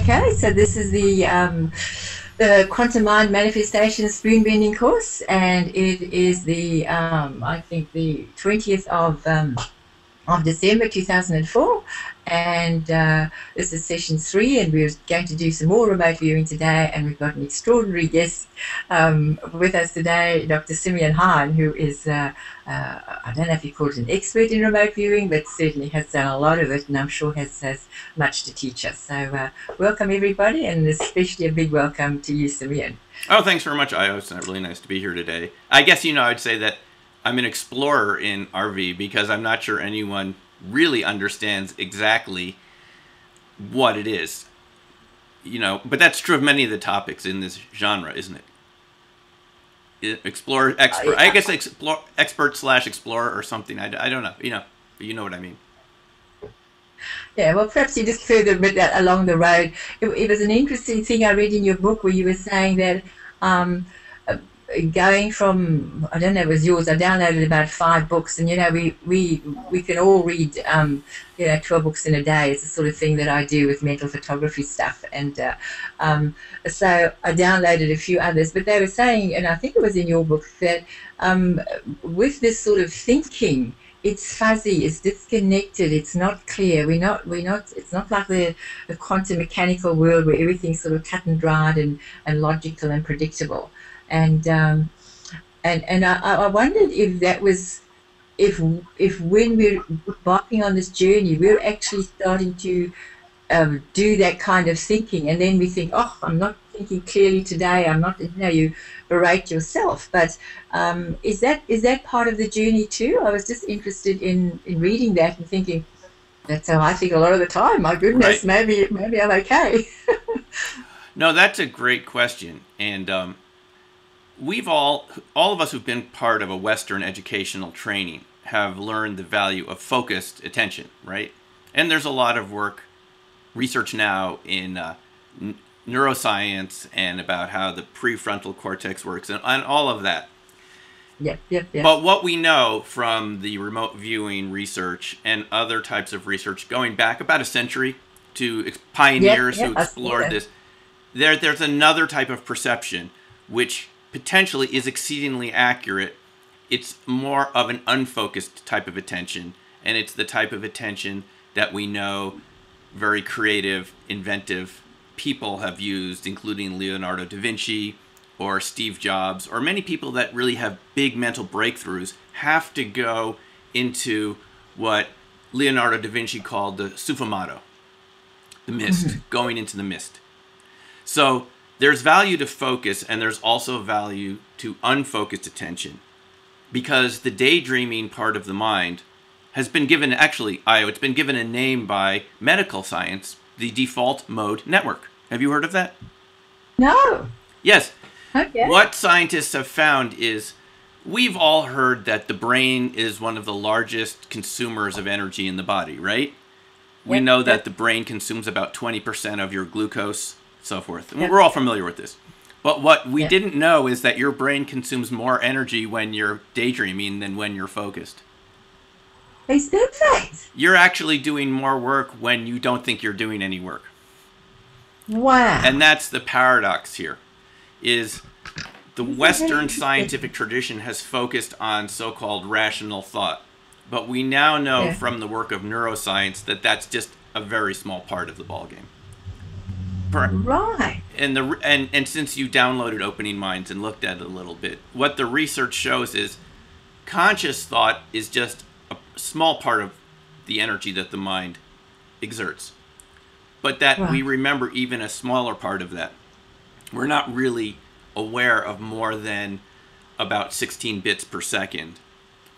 Okay, so this is the Quantum Mind Manifestation Spoon Bending course, and it is the I think the 20th of December 2004, and this is session 3, and we're going to do some more remote viewing today, and we've got an extraordinary guest with us today, Dr. Simeon Hahn, who is I don't know if you call it an expert in remote viewing, but certainly has done a lot of it, and I'm sure has much to teach us. So welcome everybody, and especially a big welcome to you, Simeon. Oh, thanks very much, Io. It's really nice to be here today. I guess, I'd say that I'm an explorer in RV because I'm not sure anyone really understands exactly what it is. But that's true of many of the topics in this genre, isn't it? Explorer, expert. I guess expert / explorer or something. I don't know. But you know what I mean. Yeah, well, perhaps you just further bit that along the road. It was an interesting thing I read in your book where you were saying that going from, I don't know, it was yours, I downloaded about 5 books, and we can all read 12 books in a day. It's the sort of thing that I do with mental photography stuff, and so I downloaded a few others, but they were saying, and I think it was in your book, that with this sort of thinking, it's fuzzy, it's disconnected, it's not clear. It's not like the quantum mechanical world where everything's sort of cut and dried and logical and predictable. And I wondered if that was, if when we're embarking on this journey, we're actually starting to do that kind of thinking, and then we think, oh, I'm not thinking clearly today. I'm not, you berate yourself. But is that part of the journey too? I was just interested in reading that and thinking, that's how I think a lot of the time. My goodness, right. maybe I'm okay. No, that's a great question, and we've all of us who've been part of a Western educational training have learned the value of focused attention, right? And there's a lot of research now in neuroscience and about how the prefrontal cortex works and all of that. Yeah. But what we know from the remote viewing research and other types of research going back about a century to pioneers who explored this, there's another type of perception which potentially is exceedingly accurate. It's more of an unfocused type of attention, and it's the type of attention that we know very creative, inventive people have used, including Leonardo da Vinci or Steve Jobs, or many people that really have big mental breakthroughs have to go into what Leonardo da Vinci called the sfumato, the mist, going into the mist. So there's value to focus, and there's also value to unfocused attention, because the daydreaming part of the mind has been given, actually, it's been given a name by medical science, the default mode network. Have you heard of that? No. Yes. Okay. What scientists have found is we've all heard that the brain is one of the largest consumers of energy in the body, right? We know that the brain consumes about 20% of your glucose, so forth. We're all familiar with this. But what we didn't know is that your brain consumes more energy when you're daydreaming than when you're focused. Is that right? You're actually doing more work when you don't think you're doing any work. Wow. And that's the paradox here, is the Western scientific tradition has focused on so-called rational thought. But we now know from the work of neuroscience that that's just a very small part of the ballgame. Right. And since you downloaded Opening Minds and looked at it a little bit, what the research shows is conscious thought is just a small part of the energy that the mind exerts. But that we remember even a smaller part of that. We're not really aware of more than about 16 bits per second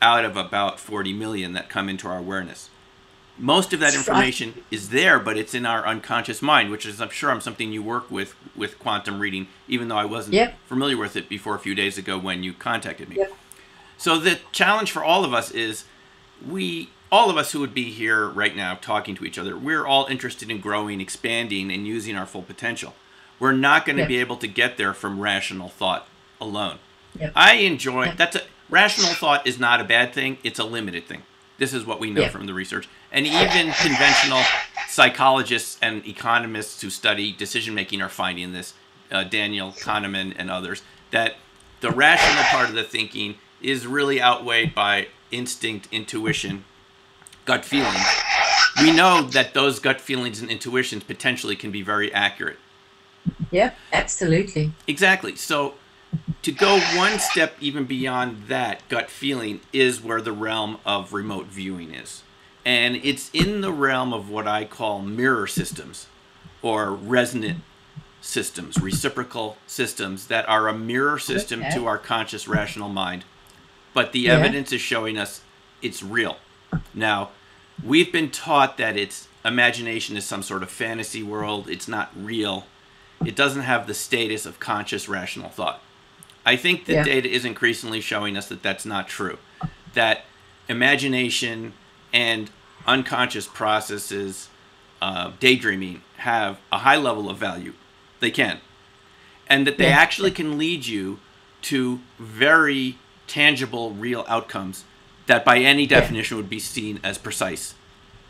out of about 40 million that come into our awareness. Most of that information is there, but it's in our unconscious mind, which is, I'm sure, something you work with quantum reading, even though I wasn't familiar with it before a few days ago when you contacted me. So the challenge for all of us is all of us who would be here right now talking to each other, we're all interested in growing, expanding, and using our full potential. We're not going to be able to get there from rational thought alone. I enjoy, rational thought is not a bad thing, it's a limited thing. This is what we know from the research. And even conventional psychologists and economists who study decision making are finding this, Daniel Kahneman and others, that the rational part of the thinking is really outweighed by instinct, intuition, gut feelings. We know that those gut feelings and intuitions potentially can be very accurate. Yep, absolutely. Exactly. So to go one step even beyond that gut feeling is where the realm of remote viewing is. And it's in the realm of what I call mirror systems or resonant systems, reciprocal systems that are a mirror system to our conscious rational mind. But the evidence is showing us it's real. Now, we've been taught that it's imagination is some sort of fantasy world. It's not real. It doesn't have the status of conscious rational thought. I think the data is increasingly showing us that that's not true. That imagination and unconscious processes, daydreaming, have a high level of value. They can. And that they actually can lead you to very tangible, real outcomes that by any definition would be seen as precise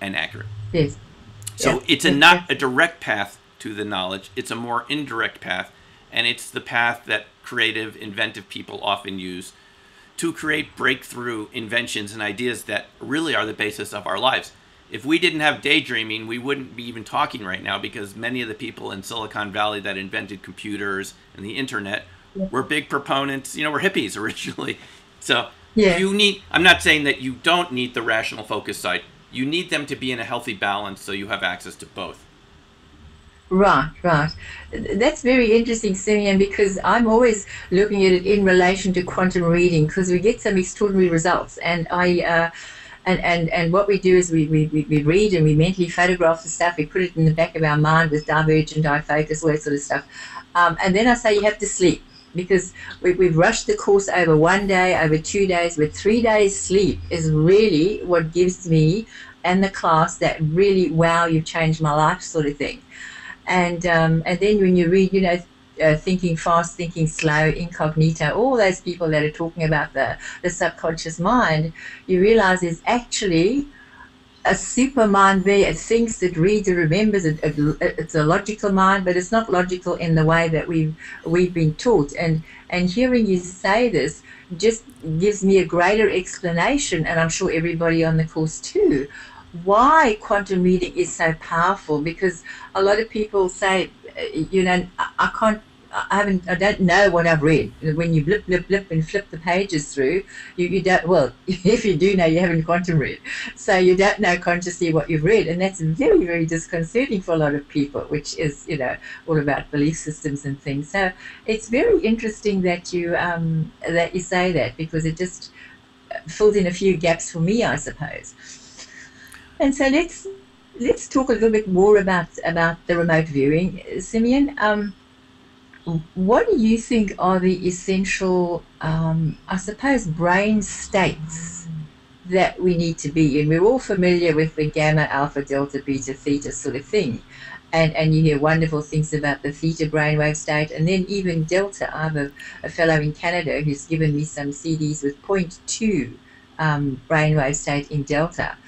and accurate. Yes. So it's not a direct path to the knowledge. It's a more indirect path. And it's the path that creative, inventive people often use to create breakthrough inventions and ideas that really are the basis of our lives. If we didn't have daydreaming, we wouldn't be even talking right now, because many of the people in Silicon Valley that invented computers and the internet were big proponents, were hippies originally. So you need, I'm not saying that you don't need the rational focus side. You need them to be in a healthy balance so you have access to both. Right. That's very interesting, Simeon, because I'm always looking at it in relation to quantum reading, because we get some extraordinary results. And and what we do is we read and we mentally photograph the stuff. We put it in the back of our mind with divergent, focus, all that sort of stuff. And then I say you have to sleep, because we've rushed the course over 1 day, over 2 days, but 3 days sleep is really what gives me and the class that really, wow, you've changed my life sort of thing. And then when you read, thinking fast, thinking slow, incognito, all those people that are talking about the subconscious mind, you realize there's actually a super mind there. It thinks, it reads, it remembers. It's a logical mind, but it's not logical in the way that we've been taught. And hearing you say this just gives me a greater explanation, and I'm sure everybody on the course too, why quantum reading is so powerful. Because a lot of people say, I don't know what I've read. When you blip and flip the pages through, you don't, well, if you do know, you haven't quantum read. So you don't know consciously what you've read. And that's very, very disconcerting for a lot of people, which is, all about belief systems and things. So it's very interesting that you say that, because it just fills in a few gaps for me, I suppose. And so let's talk a little bit more about the remote viewing, Simeon. What do you think are the essential, I suppose, brain states that we need to be in? We're all familiar with the gamma, alpha, delta, beta, theta sort of thing. And you hear wonderful things about the theta brainwave state, and then even delta. I have a fellow in Canada who's given me some CDs with 0.2 brainwave state in delta.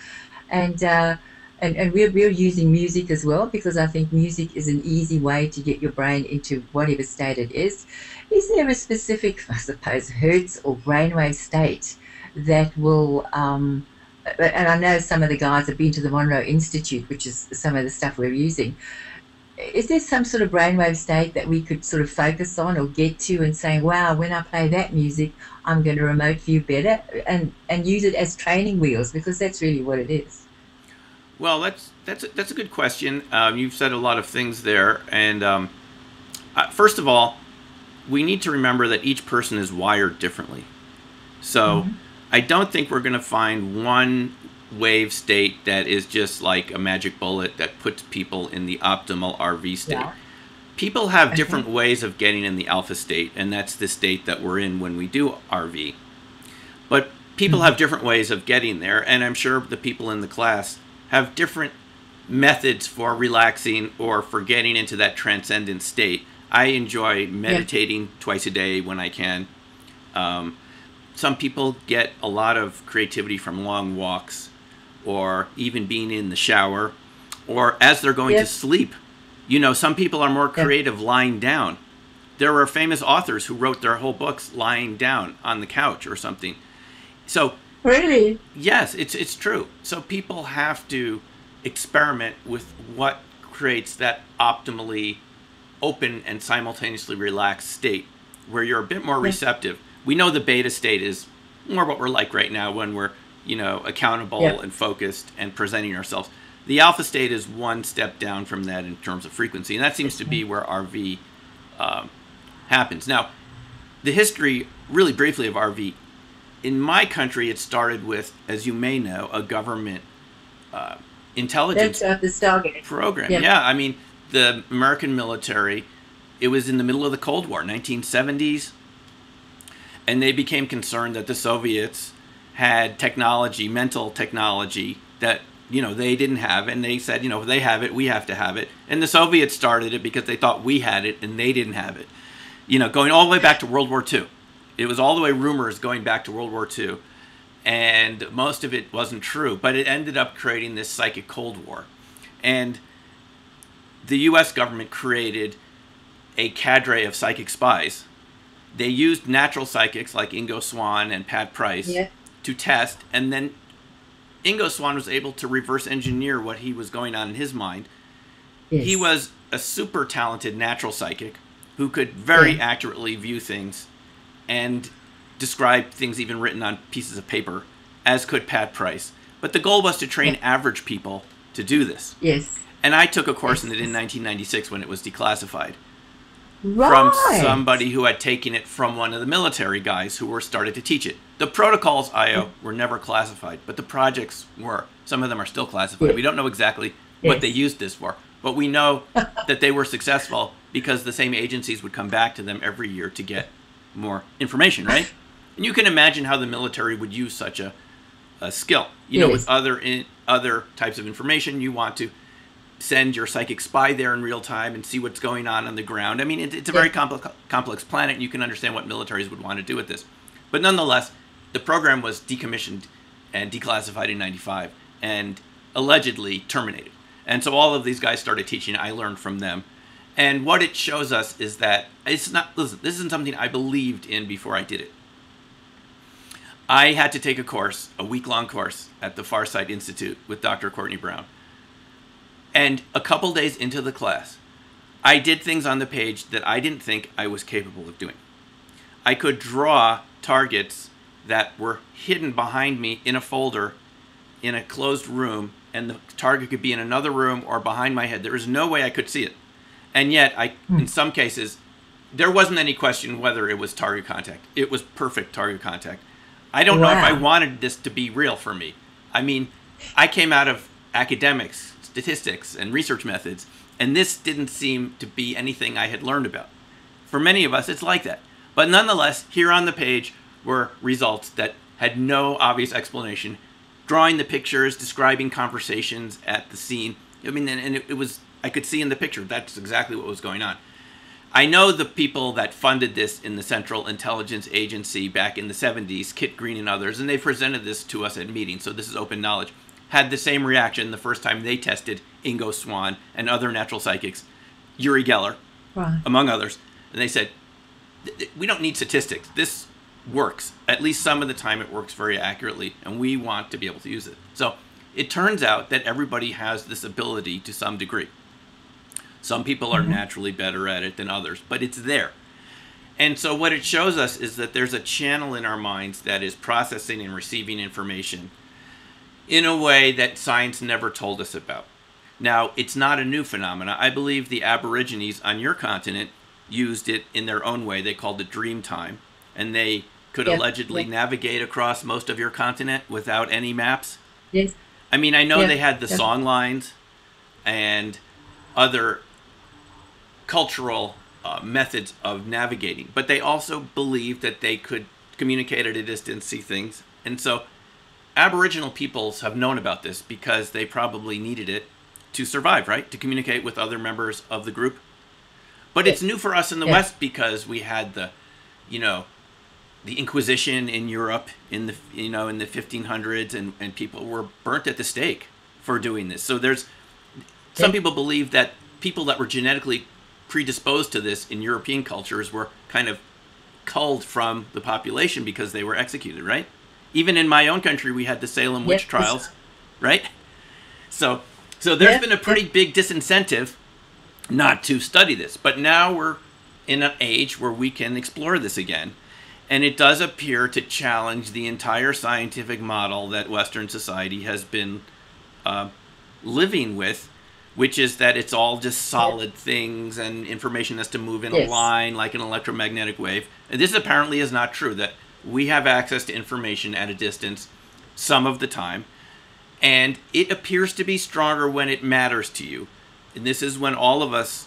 And we're using music as well, because I think music is an easy way to get your brain into whatever state it is. Is there a specific, I suppose, hertz or brainwave state that will, and I know some of the guys have been to the Monroe Institute, which is some of the stuff we're using. Is there some sort of brainwave state that we could sort of focus on or get to and say, wow, when I play that music, I'm going to remote view better, and use it as training wheels, because that's really what it is? Well, that's a good question. You've said a lot of things there, and first of all, we need to remember that each person is wired differently. So I don't think we're going to find one wave state that is just like a magic bullet that puts people in the optimal RV state. Yeah. People have different ways of getting in the alpha state, and that's the state that we're in when we do RV. But people have different ways of getting there, and I'm sure the people in the class have different methods for relaxing or for getting into that transcendent state. I enjoy meditating twice a day when I can. Some people get a lot of creativity from long walks, or even being in the shower, or as they're going to sleep. You know, some people are more creative lying down. There were famous authors who wrote their whole books lying down on the couch or something. So really, yes, it's true. So people have to experiment with what creates that optimally open and simultaneously relaxed state where you're a bit more receptive. We know the beta state is more what we're like right now when we're, you know, accountable and focused and presenting ourselves. The alpha state is one step down from that in terms of frequency, and that seems to be where RV happens. Now, the history, really briefly, of RV, in my country, it started with, as you may know, a government intelligence program. Yeah, I mean, the American military, it was in the middle of the Cold War, 1970s, and they became concerned that the Soviets had technology, mental technology, that, you know, they didn't have, and they said, you know, if they have it, we have to have it. And the Soviets started it because they thought we had it and they didn't have it. You know, going all the way back to World War II. It was all the way rumors going back to World War II. And most of it wasn't true, but it ended up creating this psychic Cold War. And the U.S. government created a cadre of psychic spies. They used natural psychics like Ingo Swann and Pat Price to test, and then Ingo Swann was able to reverse engineer what he was going on in his mind. He was a super talented natural psychic who could very accurately view things and describe things even written on pieces of paper, as could Pat Price. But the goal was to train average people to do this. And I took a course in it in 1996 when it was declassified. From somebody who had taken it from one of the military guys who were started to teach it. The protocols, Io, were never classified, but the projects were. Some of them are still classified. We don't know exactly what they used this for, but we know that they were successful because the same agencies would come back to them every year to get more information, right? And you can imagine how the military would use such a skill. You know, with other types of information, you want to send your psychic spy there in real time and see what's going on the ground. I mean, it's a very complex planet, and you can understand what militaries would want to do with this. But nonetheless, the program was decommissioned and declassified in 95 and allegedly terminated. And so all of these guys started teaching. I learned from them. And what it shows us is that it's not, listen, this isn't something I believed in before I did it. I had to take a course, a week-long course at the Farsight Institute with Dr. Courtney Brown. And a couple days into the class, I did things on the page that I didn't think I was capable of doing. I could draw targets that were hidden behind me in a folder in a closed room, and the target could be in another room or behind my head. There was no way I could see it. And yet, in some cases, there wasn't any question whether it was target contact. It was perfect target contact. I don't know if I wanted this to be real for me. I mean, I came out of academics, statistics, and research methods, and this didn't seem to be anything I had learned about. For many of us, it's like that. But nonetheless, here on the page were results that had no obvious explanation, drawing the pictures, describing conversations at the scene. I mean, and it was, I could see in the picture, that's exactly what was going on. I know the people that funded this in the Central Intelligence Agency back in the 70s, Kit Green and others, and they presented this to us at meetings, so this is open knowledge, had the same reaction the first time they tested Ingo Swann and other natural psychics, Uri Geller, among others. And they said, we don't need statistics. This works. At least some of the time it works very accurately, and we want to be able to use it. So it turns out that everybody has this ability to some degree. Some people are naturally better at it than others, but it's there. And so what it shows us is that there's a channel in our minds that is processing and receiving information in a way that science never told us about. Now, it's not a new phenomena. I believe the Aborigines on your continent used it in their own way. They called it dream time, and they could allegedly navigate across most of your continent without any maps. Yes. I mean, I know they had the song lines and other cultural methods of navigating, but they also believed that they could communicate at a distance, see things. And so Aboriginal peoples have known about this because they probably needed it to survive, right? To communicate with other members of the group. But it's new for us in the West because we had the, you know, the Inquisition in Europe in the, you know, in the 1500s, and people were burnt at the stake for doing this. So there's, some people believe that people that were genetically predisposed to this in European cultures were kind of culled from the population because they were executed, right? Even in my own country, we had the Salem witch trials, right? So there's been a pretty big disincentive not to study this. But now we're in an age where we can explore this again. And it does appear to challenge the entire scientific model that Western society has been living with, which is that it's all just solid things and information has to move in a line like an electromagnetic wave. And this apparently is not true, that we have access to information at a distance some of the time, and it appears to be stronger when it matters to you. And this is when all of us,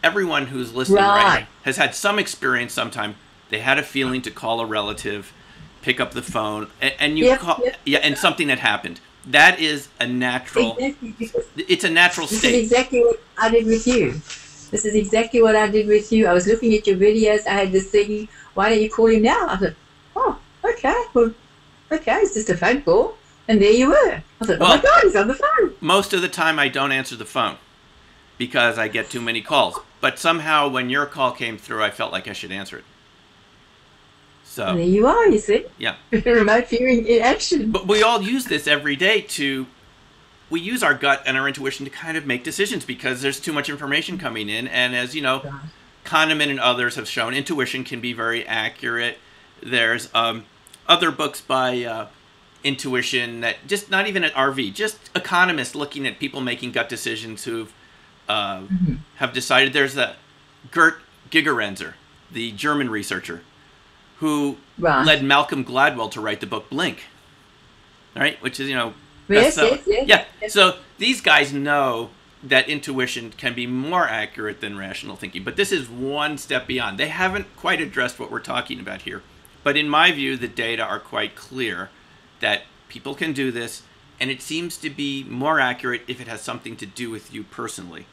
everyone who's listening right now, has had some experience sometime. They had a feeling to call a relative, pick up the phone, and you call, and something had happened. That is a natural, it's a natural state. This is exactly what I did with you. This is exactly what I did with you. I was looking at your videos. I had this thing, why don't you call him now? I thought, oh, okay, well, okay, it's just a phone call. And there you were. I thought, oh my God, he's on the phone. Most of the time I don't answer the phone because I get too many calls. But somehow when your call came through, I felt like I should answer it. So and there you are, you see? Yeah. Remote viewing in action. But we all use this every day we use our gut and our intuition to kind of make decisions because there's too much information coming in. And as you know, Kahneman and others have shown, intuition can be very accurate. There's other books by intuition that just not even at RV, just economists looking at people making gut decisions who've have decided. There's Gert Gigerenzer, the German researcher, who led Malcolm Gladwell to write the book Blink, right? Which is, yes. So these guys know that intuition can be more accurate than rational thinking, but this is one step beyond. They haven't quite addressed what we're talking about here, but in my view, the data are quite clear that people can do this, and it seems to be more accurate if it has something to do with you personally.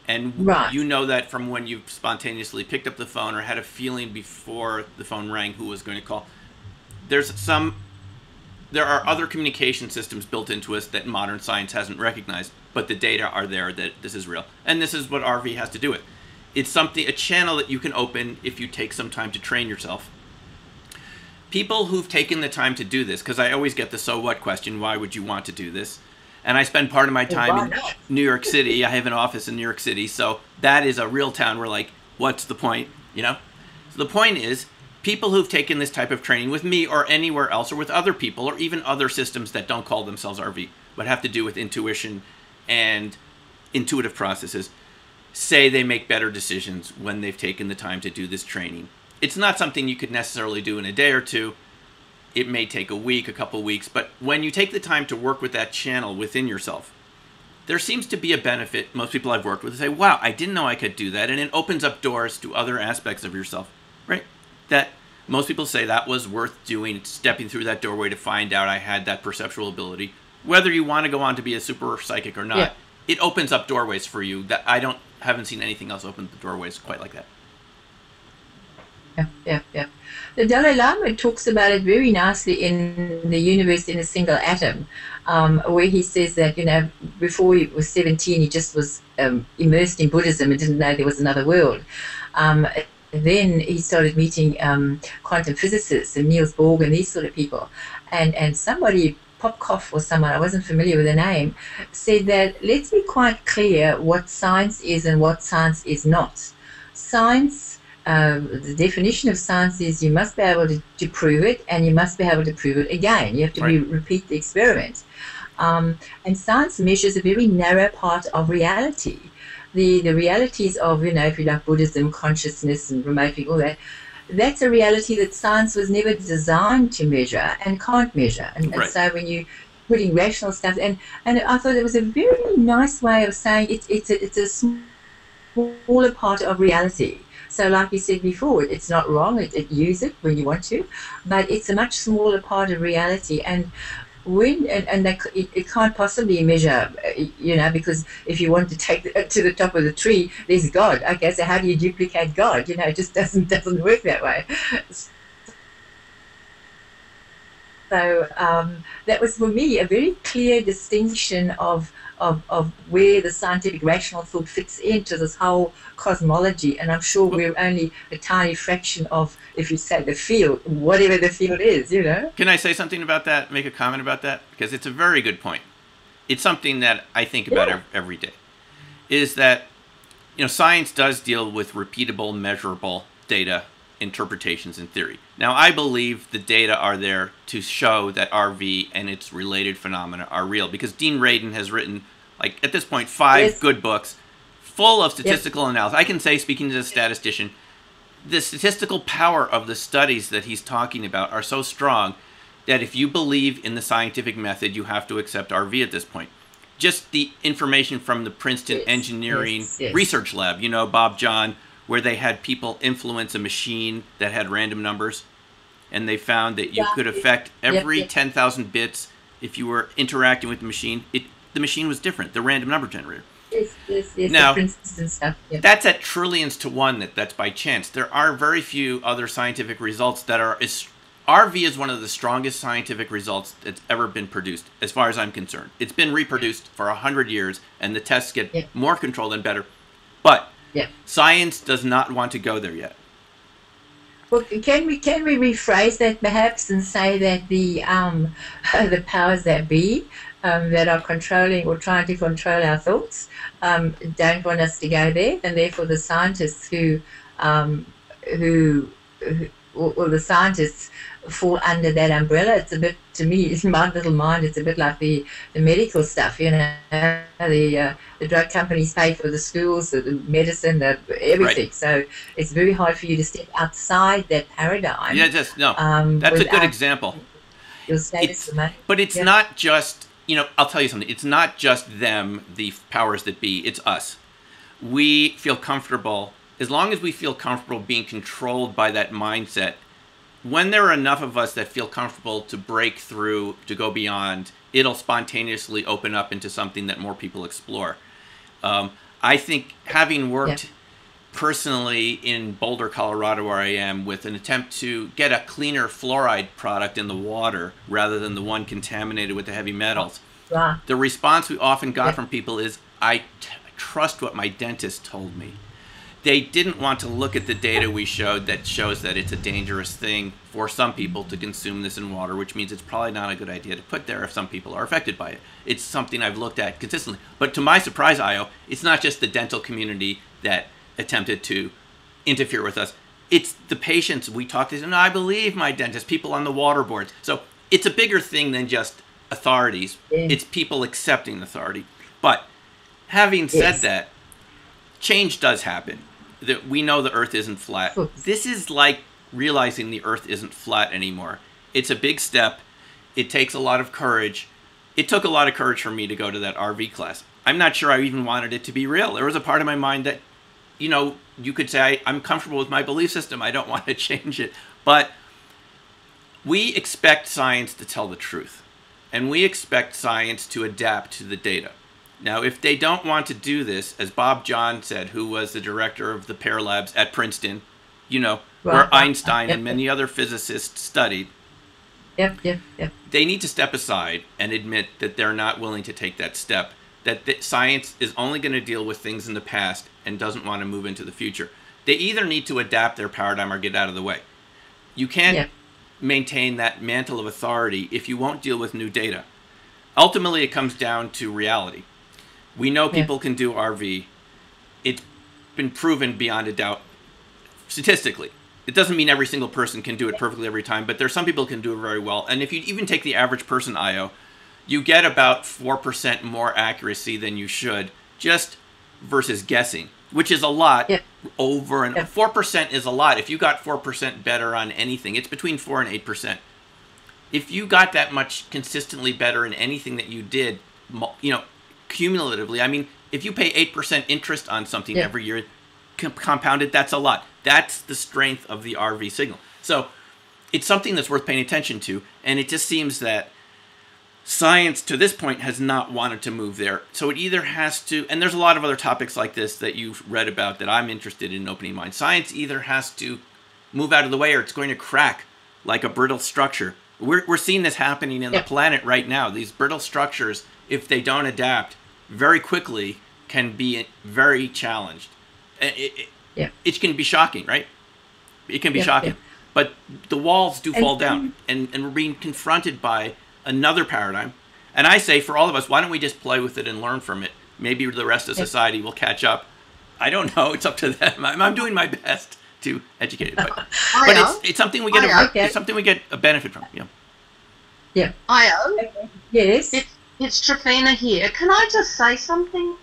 And you know that from when you spontaneously picked up the phone or had a feeling before the phone rang who was going to call. There are other communication systems built into us that modern science hasn't recognized, but the data are there that this is real. And this is what RV has to do with. It's a channel that you can open if you take some time to train yourself. People who've taken the time to do this, because I always get the so what question, why would you want to do this? And I spend part of my time in New York City. I have an office in New York City, so that is a real town where, like, what's the point, So the point is, people who've taken this type of training with me or anywhere else or with other people or even other systems that don't call themselves RV, but have to do with intuition and intuitive processes, say they make better decisions when they've taken the time to do this training. It's not something you could necessarily do in a day or two. It may take a week, a couple weeks, but when you take the time to work with that channel within yourself, there seems to be a benefit. Most people I've worked with say, wow, I didn't know I could do that. And it opens up doors to other aspects of yourself, right? That most people say that was worth doing, stepping through that doorway to find out I had that perceptual ability. Whether you want to go on to be a super psychic or not, it opens up doorways for you that haven't seen anything else open the doorways quite like that. Yeah. The Dalai Lama talks about it very nicely in The Universe in a Single Atom, where he says that, before he was 17, he just was immersed in Buddhism and didn't know there was another world. Then he started meeting quantum physicists and Niels Bohr and these sort of people. And somebody, Popkov or someone, I wasn't familiar with the name, said that let's be quite clear what science is and what science is not. Science, the definition of science is you must be able to prove it, and you must be able to prove it again. You have to repeat the experiment. And science measures a very narrow part of reality. The realities of, if you like, Buddhism, consciousness, and remote viewing, all that, that's a reality that science was never designed to measure and can't measure. And so when you putting rational stuff, and I thought it was a very nice way of saying it's a smaller part of reality. So like you said before, it's not wrong, use it when you want to, but it's a much smaller part of reality. And it can't possibly measure, because if you want to take it to the top of the tree, there's God. Okay, so how do you duplicate God? It just doesn't work that way. So So that was for me a very clear distinction of where the scientific rational thought fits into this whole cosmology. And I'm sure we're only a tiny fraction of, if you say, the field, whatever the field is, you know. Can I say something about that, make a comment about that? Because it's a very good point. It's something that I think about every day, is that, science does deal with repeatable, measurable data, interpretations, and theory. Now, I believe the data are there to show that RV and its related phenomena are real, because Dean Radin has written, like, at this point, 5 good books full of statistical analysis. I can say, speaking as a statistician, the statistical power of the studies that he's talking about are so strong that if you believe in the scientific method, you have to accept RV at this point. Just the information from the Princeton Engineering Research Lab, Bob John, where they had people influence a machine that had random numbers, and they found that you could affect every 10,000 bits if you were interacting with the machine. The machine was different, the random number generator. Now, the Princeton stuff. That's at trillions to one that's by chance. There are very few other scientific results that are... RV is one of the strongest scientific results that's ever been produced, as far as I'm concerned. It's been reproduced for 100 years, and the tests get more controlled and better. But science does not want to go there yet. Well, can we rephrase that perhaps and say that the powers that be that are controlling or trying to control our thoughts don't want us to go there, and therefore the scientists who the scientists fall under that umbrella? It's a bit, to me, in my little mind, it's a bit like the medical stuff, the drug companies pay for the schools, the medicine, everything. Right. So it's very hard for you to step outside that paradigm. Yeah, that's a good example. But it's not just, I'll tell you something. It's not just them, the powers that be. It's us. We feel comfortable, as long as we feel comfortable being controlled by that mindset. When there are enough of us that feel comfortable to break through, to go beyond, it'll spontaneously open up into something that more people explore. I think, having worked personally in Boulder, Colorado, where I am, with an attempt to get a cleaner fluoride product in the water rather than the one contaminated with the heavy metals, the response we often got from people is, I trust what my dentist told me. They didn't want to look at the data we showed that shows that it's a dangerous thing for some people to consume this in water, which means it's probably not a good idea to put there if some people are affected by it. It's something I've looked at consistently. But to my surprise, Io, it's not just the dental community that attempted to interfere with us. It's the patients we talked to. And I believe my dentist, people on the water boards. So it's a bigger thing than just authorities. It's people accepting authority. But having said that, change does happen. That we know the Earth isn't flat. This is like realizing the Earth isn't flat anymore. It's a big step. It takes a lot of courage. It took a lot of courage for me to go to that RV class. I'm not sure I even wanted it to be real. There was a part of my mind that, you could say, I'm comfortable with my belief system. I don't want to change it. But we expect science to tell the truth. And we expect science to adapt to the data. Now, if they don't want to do this, as Bob John said, who was the director of the Pear Labs at Princeton, where Einstein and many other physicists studied, they need to step aside and admit that they're not willing to take that step, that science is only going to deal with things in the past and doesn't want to move into the future. They either need to adapt their paradigm or get out of the way. You can't maintain that mantle of authority if you won't deal with new data. Ultimately, it comes down to reality. We know people can do RV. It's been proven beyond a doubt statistically. It doesn't mean every single person can do it perfectly every time, but there's some people who can do it very well. And if you even take the average person, Io, you get about 4% more accuracy than you should, just versus guessing, which is a lot. Over and 4% is a lot. If you got 4% better on anything, it's between 4 and 8%. If you got that much consistently better in anything that you did, cumulatively, I mean, if you pay 8% interest on something every year, compounded, that's a lot. That's the strength of the RV signal. So it's something that's worth paying attention to, and it just seems that science to this point has not wanted to move there. So it either has to, and there's a lot of other topics like this that you've read about that I'm interested in opening mind. Science either has to move out of the way or it's going to crack like a brittle structure. We're seeing this happening in the planet right now. These brittle structures, if they don't adapt very quickly, can be very challenged. It can be shocking, right? It can be shocking. But the walls do fall down, and we're being confronted by another paradigm. And I say, for all of us, why don't we just play with it and learn from it? Maybe the rest of society will catch up. I don't know. It's up to them. I'm doing my best to educate it, but it's something we get. It's something we get a benefit from. Yeah. Io. Yes. It's Trifina here. Can I just say something?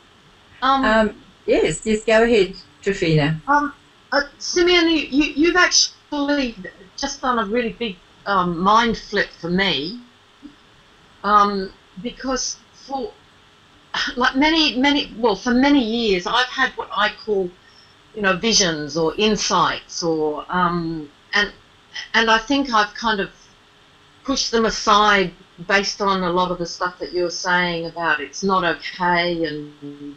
Yes. Go ahead, Trifina. Simeon, you've actually just done a really big mind flip for me. Because for many years I've had what I call, visions or insights, or and I think I've kind of pushed them aside based on a lot of the stuff that you're saying about it's not okay, and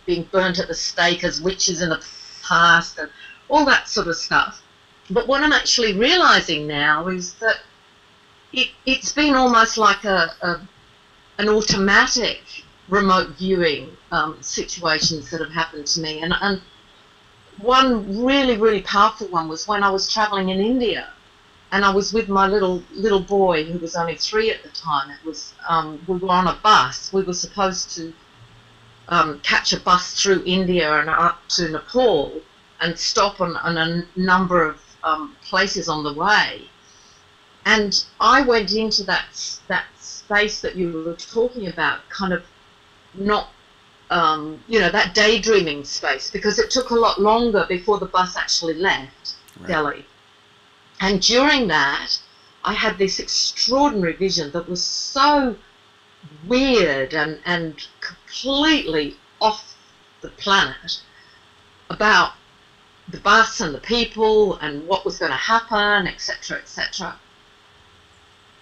being burnt at the stake as witches in the past and all that sort of stuff. But what I'm actually realizing now is that it's been almost like an automatic remote viewing situations that have happened to me, and one really, really powerful one was when I was traveling in India, and I was with my little boy who was only 3 at the time. It was we were on a bus. We were supposed to catch a bus through India and up to Nepal and stop on a number of places on the way. And I went into that space that you were talking about, kind of not, that daydreaming space, because it took a lot longer before the bus actually left Delhi. And during that, I had this extraordinary vision that was so weird and completely off the planet about the bus and the people and what was going to happen, etc., etc.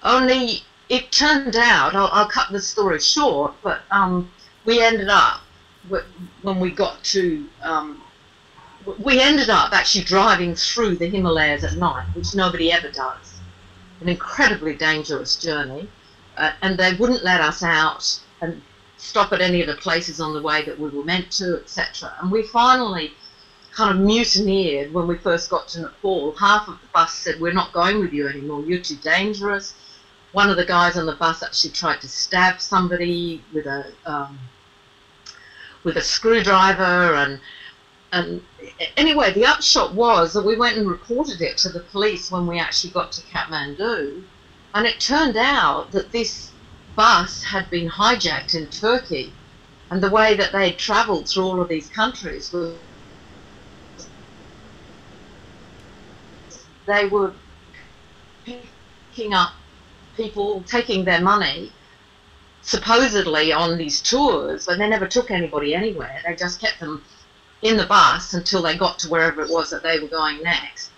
Only it turned out, I'll cut the story short, but we ended up, when we got to, we ended up actually driving through the Himalayas at night, which nobody ever does. An incredibly dangerous journey. And they wouldn't let us out and stop at any of the places on the way that we were meant to, etc. And we finally kind of mutineered when we first got to Nepal. Half of the bus said, "We're not going with you anymore, you're too dangerous." One of the guys on the bus actually tried to stab somebody with a screwdriver, and anyway, the upshot was that we went and reported it to the police when we actually got to Kathmandu, and it turned out that this bus had been hijacked in Turkey, and the way that they travelled through all of these countries was they were picking up people, taking their money supposedly on these tours, but they never took anybody anywhere. They just kept them in the bus until they got to wherever it was that they were going next.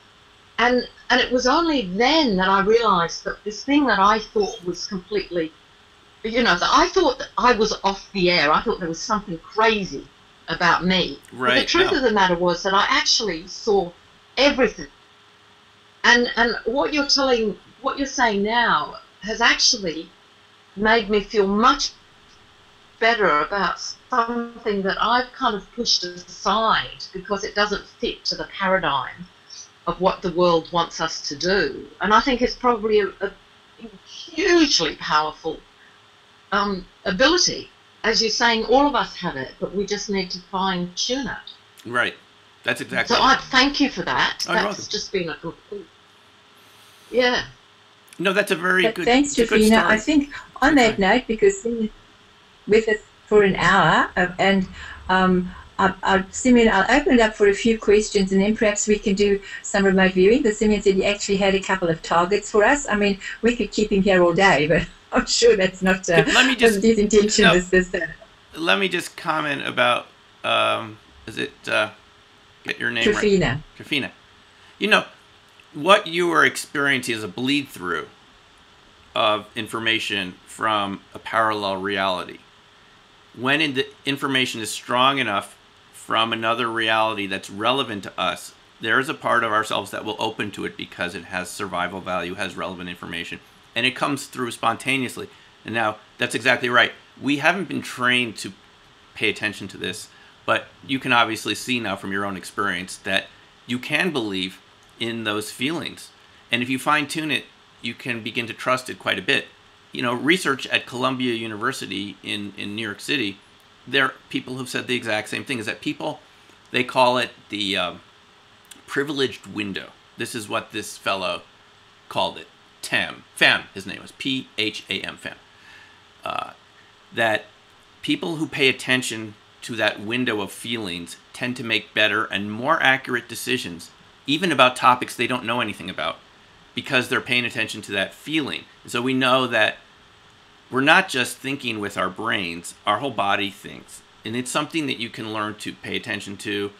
And it was only then that I realised that this thing that I thought was completely, that I thought that I was off the air. I thought there was something crazy about me. Right. But the truth of the matter was that I actually saw everything. And what you're saying now has actually made me feel much better about something that I've kind of pushed aside because it doesn't fit to the paradigm of what the world wants us to do. And I think it's probably a hugely powerful ability. As you're saying, all of us have it, but we just need to fine-tune it. Right. That's exactly So I thank you for that. Oh, that's just been a complete... Yeah. No, that's a very good. Thanks, Trifina. I think on that note, because with us for an hour, and Simeon, I'll open it up for a few questions, and then perhaps we can do some remote viewing. But Simeon said he actually had a couple of targets for us. I mean, we could keep him here all day, but I'm sure that's not his intention. Let me just comment about, is it, get your name Trifina. right? Trifina. What you are experiencing is a bleed through of information from a parallel reality. When the information is strong enough from another reality that's relevant to us, there is a part of ourselves that will open to it because it has survival value, has relevant information, and it comes through spontaneously. And now, that's exactly right. We haven't been trained to pay attention to this, but you can obviously see now from your own experience that you can believe in those feelings. And if you fine-tune it, you can begin to trust it quite a bit. You know, research at Columbia University in New York City, there are people who've said the exact same thing, is that people, they call it the privileged window. This is what this fellow called it. Pham, his name was P-H-A-M, Pham. That people who pay attention to that window of feelings tend to make better and more accurate decisions, even about topics they don't know anything about, because they're paying attention to that feeling. So we know that we're not just thinking with our brains, our whole body thinks. And it's something that you can learn to pay attention to.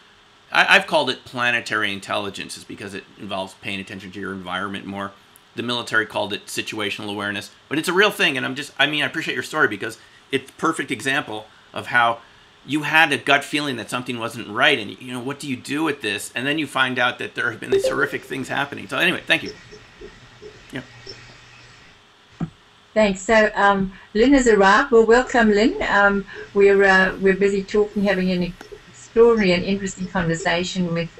I've called it planetary intelligence, is because it involves paying attention to your environment more. The military called it situational awareness, but it's a real thing. And I appreciate your story because it's a perfect example of how you had a gut feeling that something wasn't right. And, you know, what do you do with this? And then you find out that there have been these horrific things happening. So anyway, thank you. Yeah. Thanks. So Lynn has arrived. Well, welcome, Lynn. We're busy talking, having an extraordinary and interesting conversation with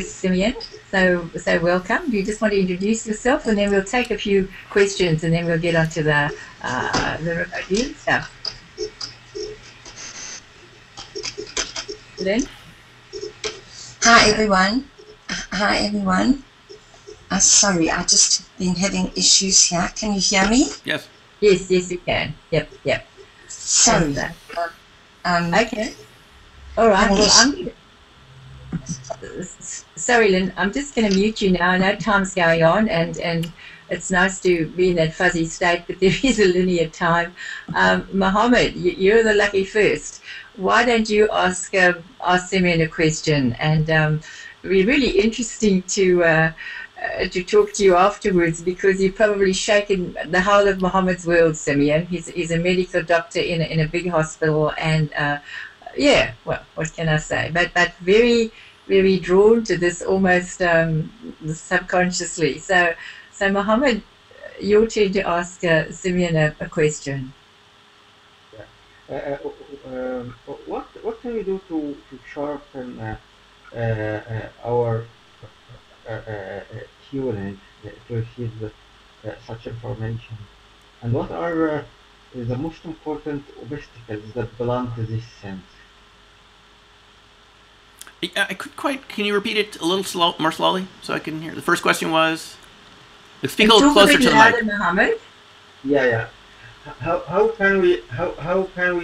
Simeon. So welcome. Do you just want to introduce yourself, and then we'll take a few questions, and then we'll get onto the remote viewing stuff. Lynn? Hi everyone. Sorry, I just have been having issues here. Can you hear me? Yes. Yes, you can. Yep. Sorry. Okay. All right. Well, sorry, Lynn. I'm just going to mute you now. I know time's going on, and it's nice to be in that fuzzy state, but there is a linear time. Mohammed, you're the lucky first. Why don't you ask Simeon a question? And it'd be really interesting to talk to you afterwards, because you've probably shaken the whole of Mohammed's world, Simeon. He's a medical doctor in a big hospital, and yeah, well, what can I say? But very, very drawn to this almost subconsciously. So Mohammed, your turn to ask Simeon a question. What can we do to sharpen our hearing to receive such information? And what are the most important obstacles that belong to this sense? I couldn't quite. Can you repeat it a little more slowly so I can hear? The first question was. Speak a little closer to the mic. Mohammed. Yeah. How can we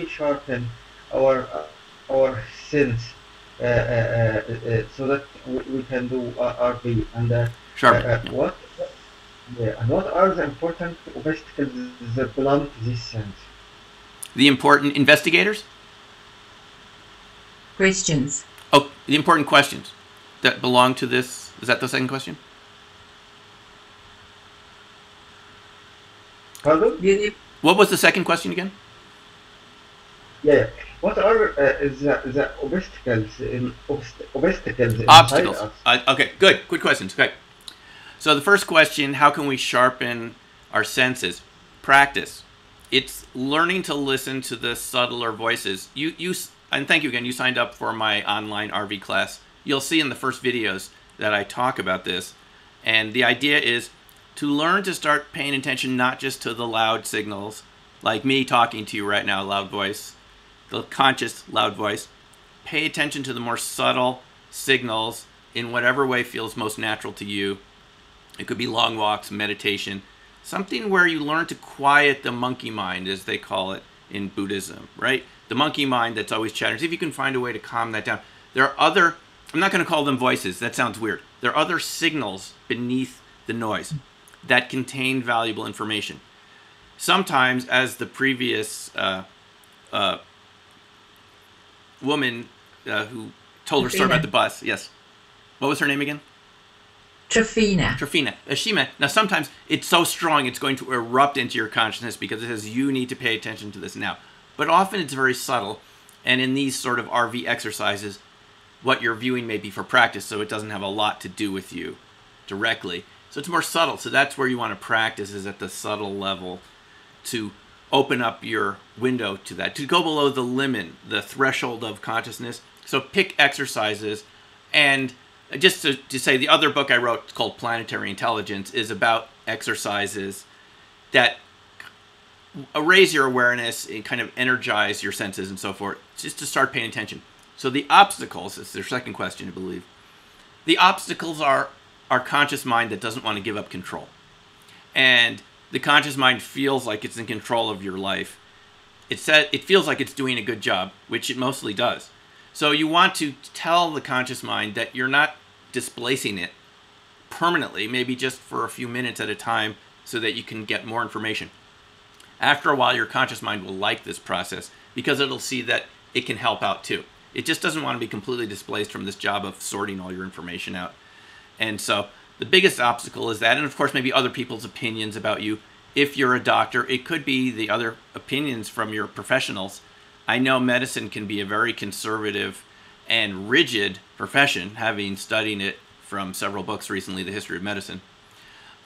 sharpen our sense so that we can do RP and sharpen? What are the important obstacles that belong to this sense? The important investigators? Questions. Oh, the important questions that belong to this. Is that the second question? Pardon? What was the second question again? Yeah. What are the obstacles Obstacles. Us? Okay, good questions. Okay. So the first question, how can we sharpen our senses? Practice. It's learning to listen to the subtler voices. And thank you again. You signed up for my online RV class. You'll see in the first videos that I talk about this. And the idea is to learn to start paying attention not just to the loud signals, like me talking to you right now, loud voice, the conscious loud voice. Pay attention to the more subtle signals in whatever way feels most natural to you. It could be long walks, meditation, something where you learn to quiet the monkey mind, as they call it in Buddhism, right? The monkey mind that's always chattering. See if you can find a way to calm that down. There are other, I'm not going to call them voices, that sounds weird. There are other signals beneath the noise that contain valuable information. Sometimes, as the previous woman who told her story about the bus, yes. What was her name again? Trafina. Ashima. Now, sometimes it's so strong it's going to erupt into your consciousness because it says you need to pay attention to this now. But often it's very subtle, and in these sort of RV exercises, what you're viewing may be for practice, so it doesn't have a lot to do with you directly. So it's more subtle. So that's where you want to practice, is at the subtle level, to open up your window to that, to go below the limit, the threshold of consciousness. So pick exercises. And just to say, the other book I wrote called Planetary Intelligence is about exercises that raise your awareness and kind of energize your senses and so forth, just to start paying attention. So the obstacles, is their second question, I believe. The obstacles are our conscious mind that doesn't want to give up control. And the conscious mind feels like it's in control of your life. It feels like it's doing a good job, which it mostly does. So you want to tell the conscious mind that you're not displacing it permanently, maybe just for a few minutes at a time, so that you can get more information. After a while, your conscious mind will like this process because it'll see that it can help out too. It just doesn't want to be completely displaced from this job of sorting all your information out. And so the biggest obstacle is that, and of course maybe other people's opinions about you. If you're a doctor, it could be the other opinions from your professionals. I know medicine can be a very conservative and rigid profession, having studied it from several books recently, The History of Medicine.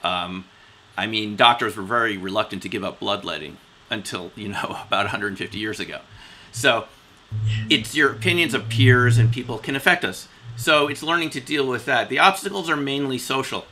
I mean, doctors were very reluctant to give up bloodletting until, about 150 years ago. So it's your opinions of peers and people can affect us. So it's learning to deal with that. The obstacles are mainly social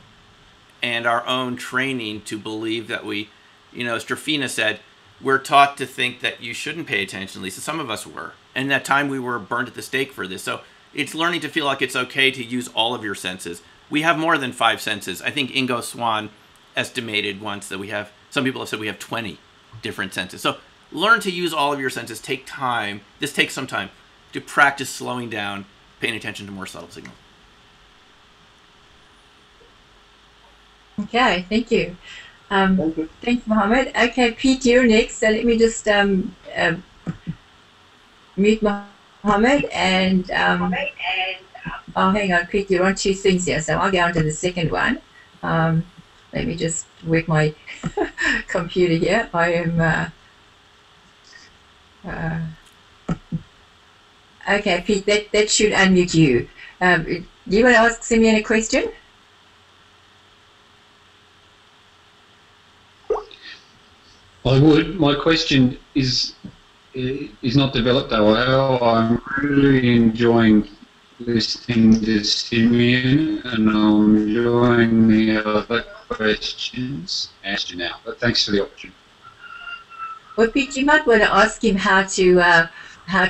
and our own training to believe that we, as Strafina said, we're taught to think that you shouldn't pay attention. At least some of us were. And that time we were burned at the stake for this. So it's learning to feel like it's okay to use all of your senses. We have more than 5 senses. I think Ingo Swann estimated once that some people have said we have 20 different senses. So learn to use all of your senses. Take time. This takes some time to practice slowing down, paying attention to more subtle signals. Okay, thank you. Thanks, Mohammed. Okay, Pete, you're next. So let me just mute Mohammed and oh, hang on, Pete, you're on 2 things here. So I'll go on to the second one. Let me just work my computer here. I am okay, Pete, that should unmute you. Do you want to ask Simeon a question? I would. My question is not developed though. I'm really enjoying listening to Simeon, and I'm enjoying the other questions asked you now. But thanks for the opportunity. Well, Pete, you might want to ask him how to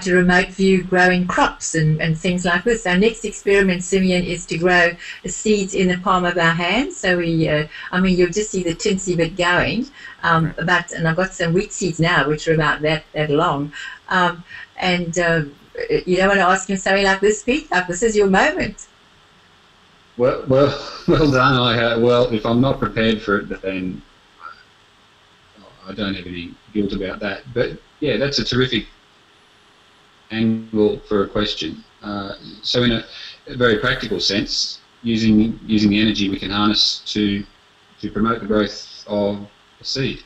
remote view growing crops and things like this. Our next experiment, Simeon, is to grow seeds in the palm of our hands. So you'll just see the tinsy bit going. And I've got some wheat seeds now, which are about that long. You don't want to ask him something like this, Pete? Like, this is your moment. Well done. Well, if I'm not prepared for it, then I don't have any guilt about that. But yeah, that's a terrific angle for a question. So in a very practical sense, using the energy we can harness to promote the growth of a seed.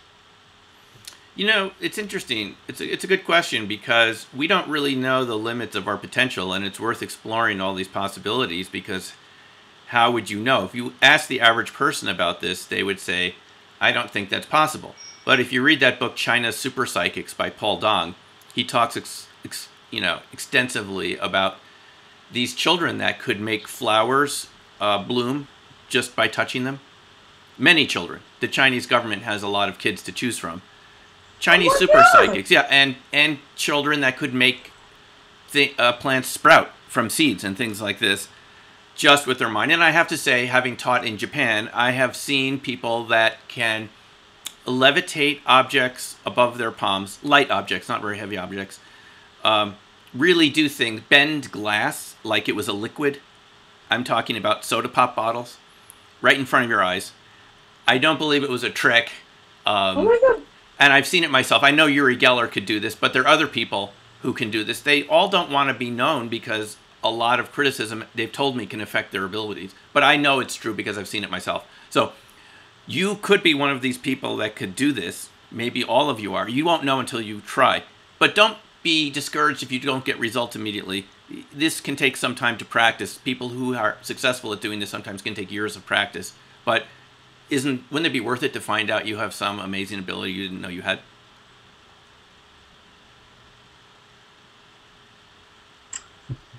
It's interesting. It's a good question because we don't really know the limits of our potential, and it's worth exploring all these possibilities, because how would you know? If you ask the average person about this, they would say, I don't think that's possible. But if you read that book, China's Super Psychics by Paul Dong, he talks extensively about these children that could make flowers bloom just by touching them. Many children. The Chinese government has a lot of kids to choose from. Chinese super psychics, yeah, and children that could make plants sprout from seeds and things like this just with their mind. And I have to say, having taught in Japan, I have seen people that can levitate objects above their palms, light objects, not very heavy objects, really do things, bend glass like it was a liquid. I'm talking about soda pop bottles right in front of your eyes. I don't believe it was a trick. Oh my God. And I've seen it myself. I know Uri Geller could do this, but there are other people who can do this. They all don't want to be known because a lot of criticism, they've told me, can affect their abilities. But I know it's true because I've seen it myself. So you could be one of these people that could do this. Maybe all of you are. You won't know until you try. But don't be discouraged if you don't get results immediately. This can take some time to practice. People who are successful at doing this sometimes can take years of practice. But wouldn't it be worth it to find out you have some amazing ability you didn't know you had?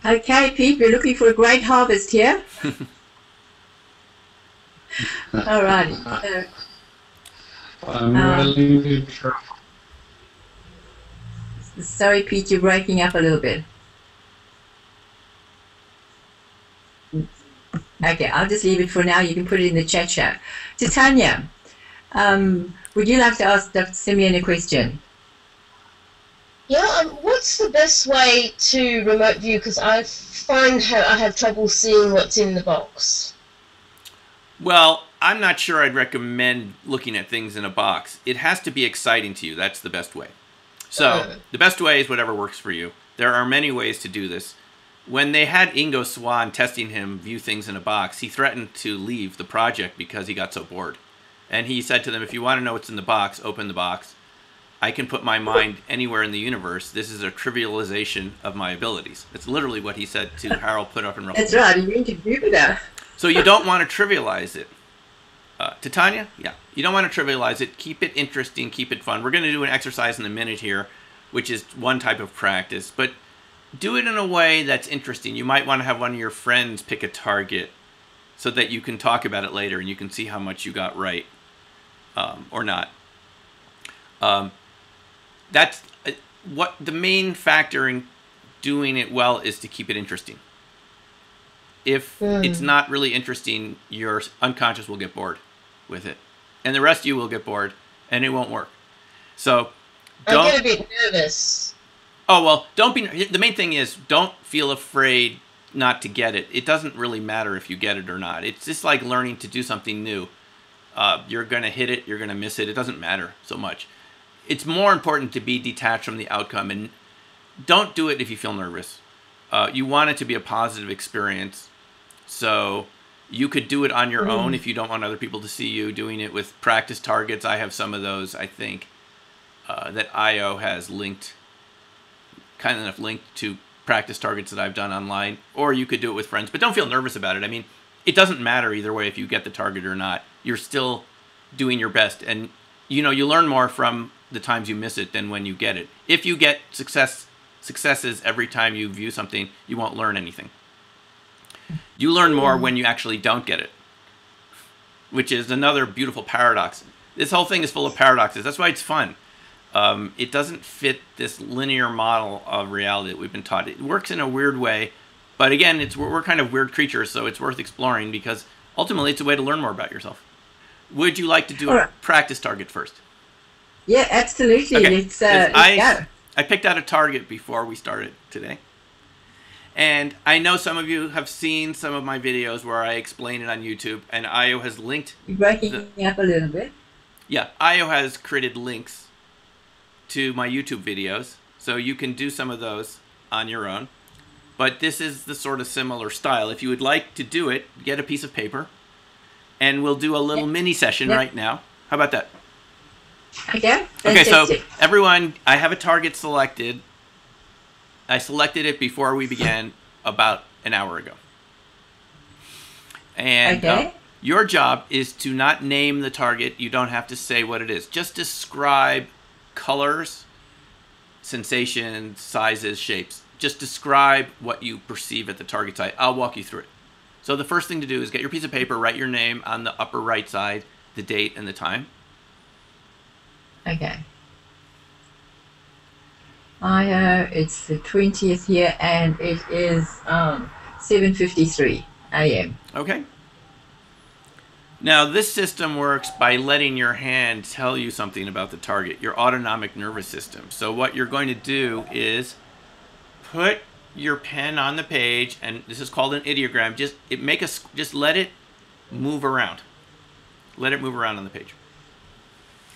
Okay, Pete, we're looking for a great harvest here. All right. I'm willing to try. Sorry, Pete, you're breaking up a little bit. Okay, I'll just leave it for now. You can put it in the chat. Titania, would you like to ask Dr. Simeon a question? Yeah, what's the best way to remote view? Because I find I have trouble seeing what's in the box. Well, I'm not sure I'd recommend looking at things in a box. It has to be exciting to you. That's the best way. So the best way is whatever works for you. There are many ways to do this. When they had Ingo Swann testing him view things in a box, he threatened to leave the project because he got so bored. And he said to them, if you want to know what's in the box, open the box. I can put my mind anywhere in the universe. This is a trivialization of my abilities. That's literally what he said to Harold Puthoff and Russell. That's right. You interviewed that. So you don't want to trivialize it. Titania? Yeah. You don't want to trivialize it. Keep it interesting. Keep it fun. We're going to do an exercise in a minute here, which is one type of practice. But do it in a way that's interesting. You might want to have one of your friends pick a target so that you can talk about it later and you can see how much you got right or not. That's what the main factor in doing it well is to keep it interesting. If it's not really interesting, your unconscious will get bored with it. And the rest of you will get bored and it won't work. So don't I get a bit nervous. Oh, well, don't be the main thing is don't feel afraid not to get it. It doesn't really matter if you get it or not. It's just like learning to do something new. You're going to hit it, you're going to miss it. It doesn't matter so much. It's more important to be detached from the outcome, and don't do it if you feel nervous. You want it to be a positive experience. So you could do it on your own if you don't want other people to see you doing it with practice targets. I have some of those, I think, that IO has kind enough linked to practice targets that I've done online. Or you could do it with friends, but don't feel nervous about it. I mean, it doesn't matter either way if you get the target or not. You're still doing your best, and you learn more from the times you miss it than when you get it. If you get successes every time you view something, you won't learn anything. You learn more when you actually don't get it, which is another beautiful paradox. This whole thing is full of paradoxes. That's why it's fun. It doesn't fit this linear model of reality that we've been taught. It works in a weird way, but again, we're kind of weird creatures, so it's worth exploring because ultimately it's a way to learn more about yourself. Would you like to do a practice target first? Yeah, absolutely. Okay. Let's go. I picked out a target before we started today. And I know some of you have seen some of my videos where I explain it on YouTube, and Io has linked... You're breaking up a little bit. Yeah, Io has created links to my YouTube videos, so you can do some of those on your own. But this is the sort of similar style. If you would like to do it, get a piece of paper, and we'll do a little mini session right now. How about that? Okay. Okay, so everyone, I have a target selected. I selected it before we began about an hour ago. And your job is to not name the target. You don't have to say what it is. Just describe colors, sensations, sizes, shapes. Just describe what you perceive at the target site. I'll walk you through it. So the first thing to do is get your piece of paper, write your name on the upper right side, the date and the time. Okay. It's the 20th here, and it is 7:53 a.m. Okay. Now, this system works by letting your hand tell you something about the target, your autonomic nervous system. So what you're going to do is put your pen on the page, and this is called an ideogram. Just let it move around. Let it move around on the page.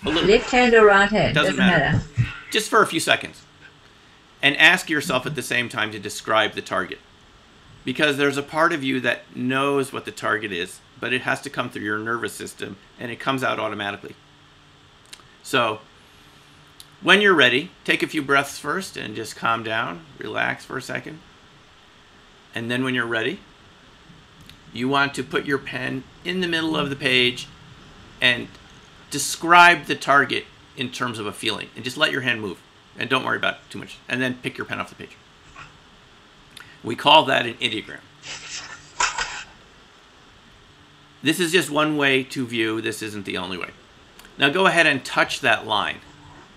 Left hand or right hand? Doesn't matter. Just for a few seconds. And ask yourself at the same time to describe the target. Because there's a part of you that knows what the target is, but it has to come through your nervous system, and it comes out automatically. So When you're ready, take a few breaths first and just calm down, relax for a second. And then when you're ready, you want to put your pen in the middle of the page and describe the target in terms of a feeling. And just let your hand move. And don't worry about it too much. And then pick your pen off the page. We call that an ideogram. This is just one way to view. This isn't the only way. Now go ahead and touch that line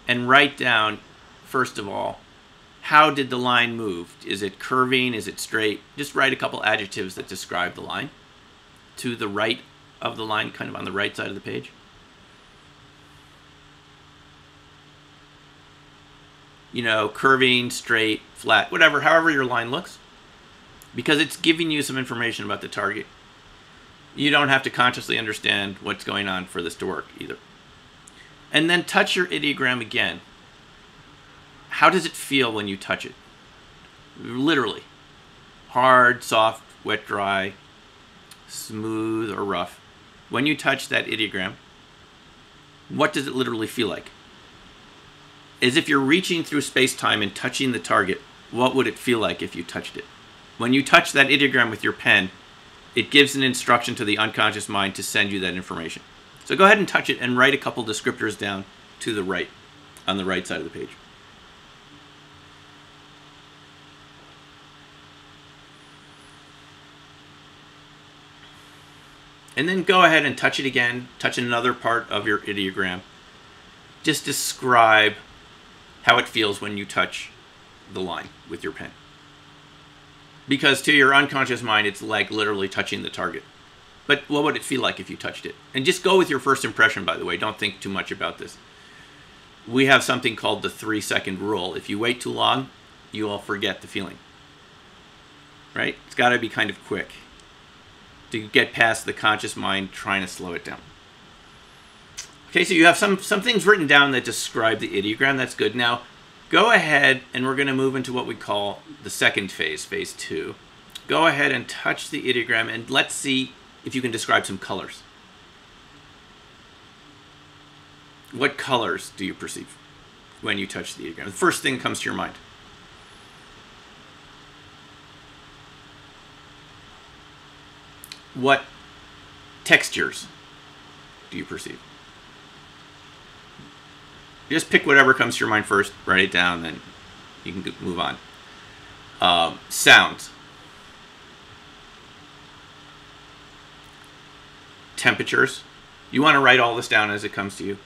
and write down, first of all, how did the line move? Is it curving? Is it straight? Just write a couple adjectives that describe the line. To the right of the line, kind of on the right side of the page. You know, curving, straight, flat, whatever, however your line looks. Because it's giving you some information about the target. You don't have to consciously understand what's going on for this to work either. And then touch your ideogram again. How does it feel when you touch it? Literally. Hard, soft, wet, dry, smooth, or rough. When you touch that ideogram, what does it literally feel like? As if you're reaching through space-time and touching the target, what would it feel like if you touched it? When you touch that ideogram with your pen, it gives an instruction to the unconscious mind to send you that information. So go ahead and touch it and write a couple descriptors down to the right, on the right side of the page. And then go ahead and touch it again, touch another part of your ideogram. Just describe how it feels when you touch the line with your pen. Because to your unconscious mind, it's like literally touching the target. But what would it feel like if you touched it? And just go with your first impression, by the way. Don't think too much about this. We have something called the 3-second rule. If you wait too long, you will forget the feeling. Right? It's got to be kind of quick to get past the conscious mind trying to slow it down. Okay, so you have some things written down that describe the ideogram. That's good. Now, go ahead and we're going to move into what we call the second phase, phase 2. Go ahead and touch the ideogram and let's see if you can describe some colors. What colors do you perceive when you touch the ideogram? The first thing that comes to your mind. What textures do you perceive? Just pick whatever comes to your mind first, write it down, then you can move on. Sounds. Temperatures. You want to write all this down as it comes to you.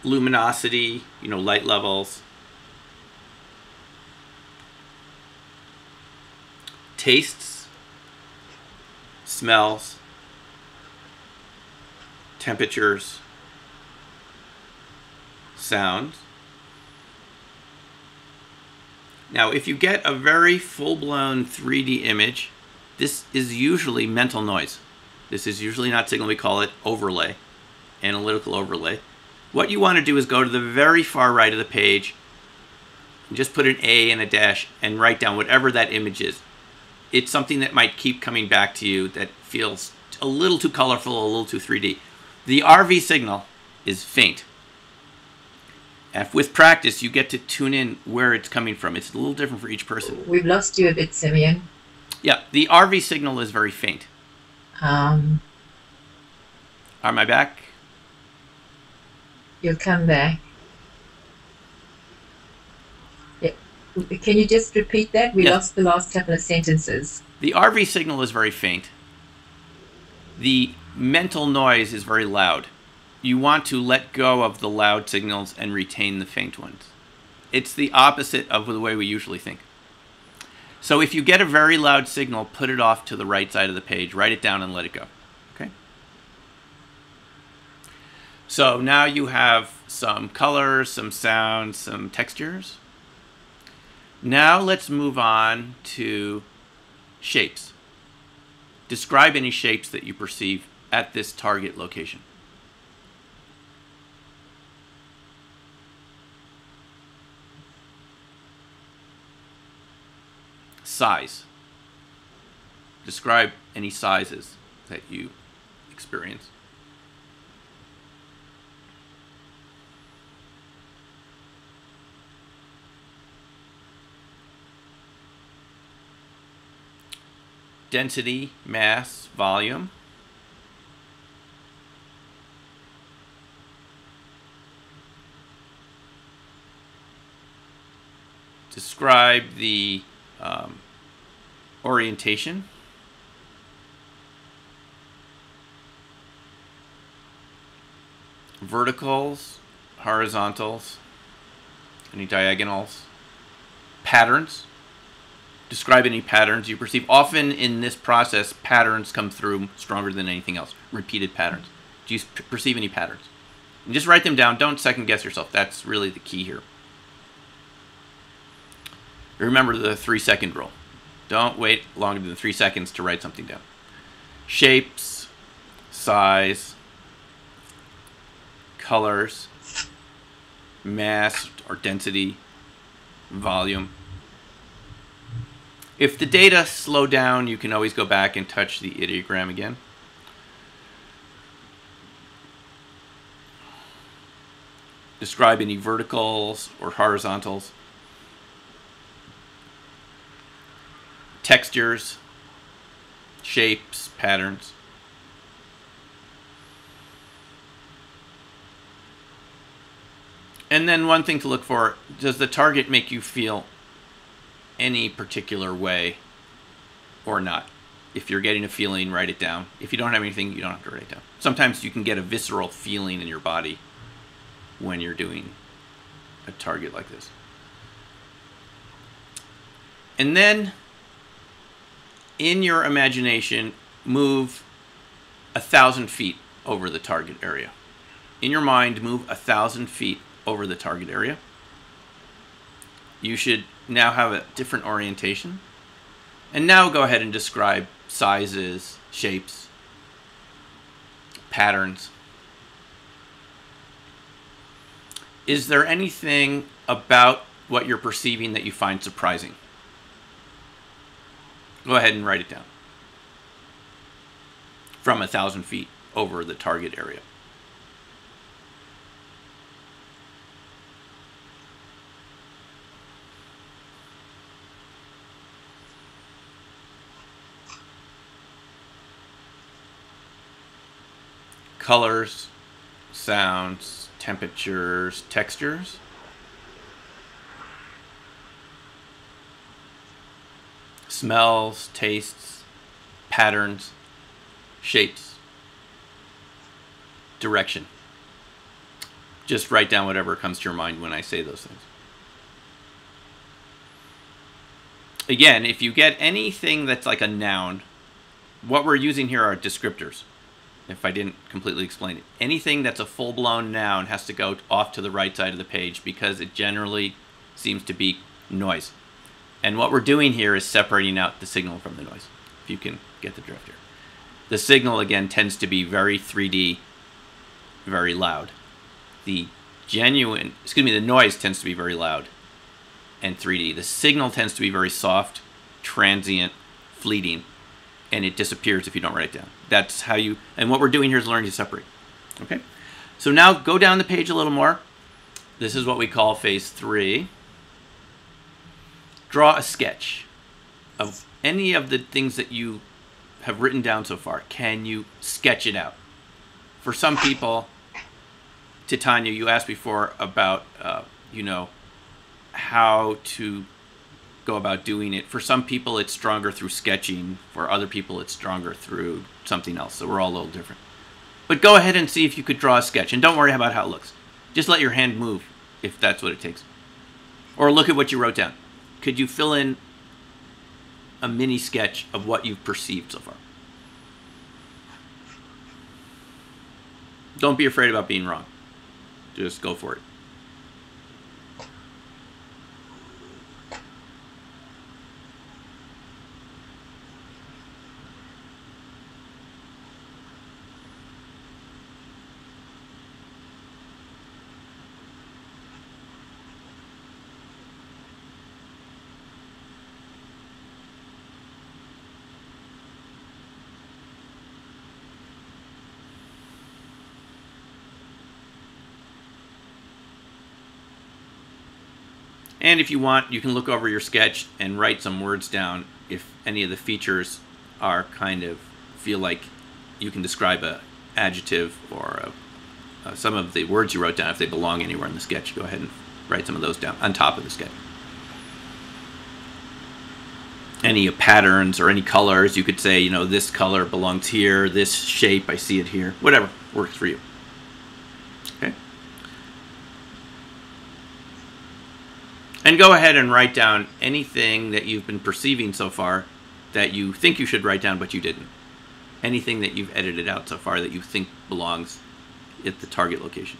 Luminosity, you know, light levels. Tastes. Smells. Temperatures. Sounds. Now, if you get a very full-blown 3D image, this is usually mental noise. This is usually not signal. We call it overlay, analytical overlay. What you want to do is go to the very far right of the page, and just put an A and a dash, and write down whatever that image is. It's something that might keep coming back to you that feels a little too colorful, a little too 3D. The RV signal is faint. And with practice, you get to tune in where it's coming from. It's a little different for each person. We've lost you a bit, Simeon. Yeah, the RV signal is very faint. Am I back? You'll come back. Yeah. Can you just repeat that? We lost the last couple of sentences. The RV signal is very faint. The mental noise is very loud. You want to let go of the loud signals and retain the faint ones. It's the opposite of the way we usually think. So if you get a very loud signal, put it off to the right side of the page. Write it down and let it go. Okay? So now you have some colors, some sounds, some textures. Now let's move on to shapes. Describe any shapes that you perceive at this target location. Size. Describe any sizes that you experience. density, mass, volume. Describe the orientation. Verticals, horizontals, any diagonals. Patterns. Describe any patterns you perceive. Often in this process, patterns come through stronger than anything else. Repeated patterns. Do you perceive any patterns? And just write them down. Don't second guess yourself. That's really the key here. Remember the 3-second rule. Don't wait longer than 3 seconds to write something down. Shapes, size, colors, mass or density, volume. If the data slow down, you can always go back and touch the ideogram again. Describe any verticals or horizontals. Textures, shapes, patterns. And then one thing to look for, does the target make you feel any particular way or not? If you're getting a feeling, write it down. If you don't have anything, you don't have to write it down. Sometimes you can get a visceral feeling in your body when you're doing a target like this. And then, in your imagination, move 1,000 feet over the target area. In your mind, move 1,000 feet over the target area. You should now have a different orientation. And now go ahead and describe sizes, shapes, patterns. Is there anything about what you're perceiving that you find surprising? Go ahead and write it down. From 1,000 feet over the target area. Colors, sounds, temperatures, textures. Smells, tastes, patterns, shapes, direction. Just write down whatever comes to your mind when I say those things. Again, if you get anything that's like a noun, what we're using here are descriptors. If I didn't completely explain it. Anything that's a full-blown noun has to go off to the right side of the page because it generally seems to be noise. And what we're doing here is separating out the signal from the noise, if you can get the drift here. The signal, again, tends to be very 3D, very loud. The noise tends to be very loud and 3D. The signal tends to be very soft, transient, fleeting, and it disappears if you don't write it down. That's how you, and what we're doing here is learning to separate. Okay? So now go down the page a little more. This is what we call phase 3. Draw a sketch of any of the things that you have written down so far. Can you sketch it out? For some people, Titania, you asked before about, how to go about doing it. For some people, it's stronger through sketching. For other people, it's stronger through something else. So we're all a little different. But go ahead and see if you could draw a sketch. And don't worry about how it looks. Just let your hand move if that's what it takes. Or look at what you wrote down. Could you fill in a mini sketch of what you've perceived so far? Don't be afraid about being wrong. Just go for it. And if you want, you can look over your sketch and write some words down if any of the features are kind of feel like you can describe a adjective or some of the words you wrote down, if they belong anywhere in the sketch, go ahead and write some of those down on top of the sketch. Any patterns or any colors, you could say, you know, this color belongs here, this shape, I see it here, whatever works for you. Okay. And go ahead and write down anything that you've been perceiving so far that you think you should write down but you didn't. Anything that you've edited out so far that you think belongs at the target location.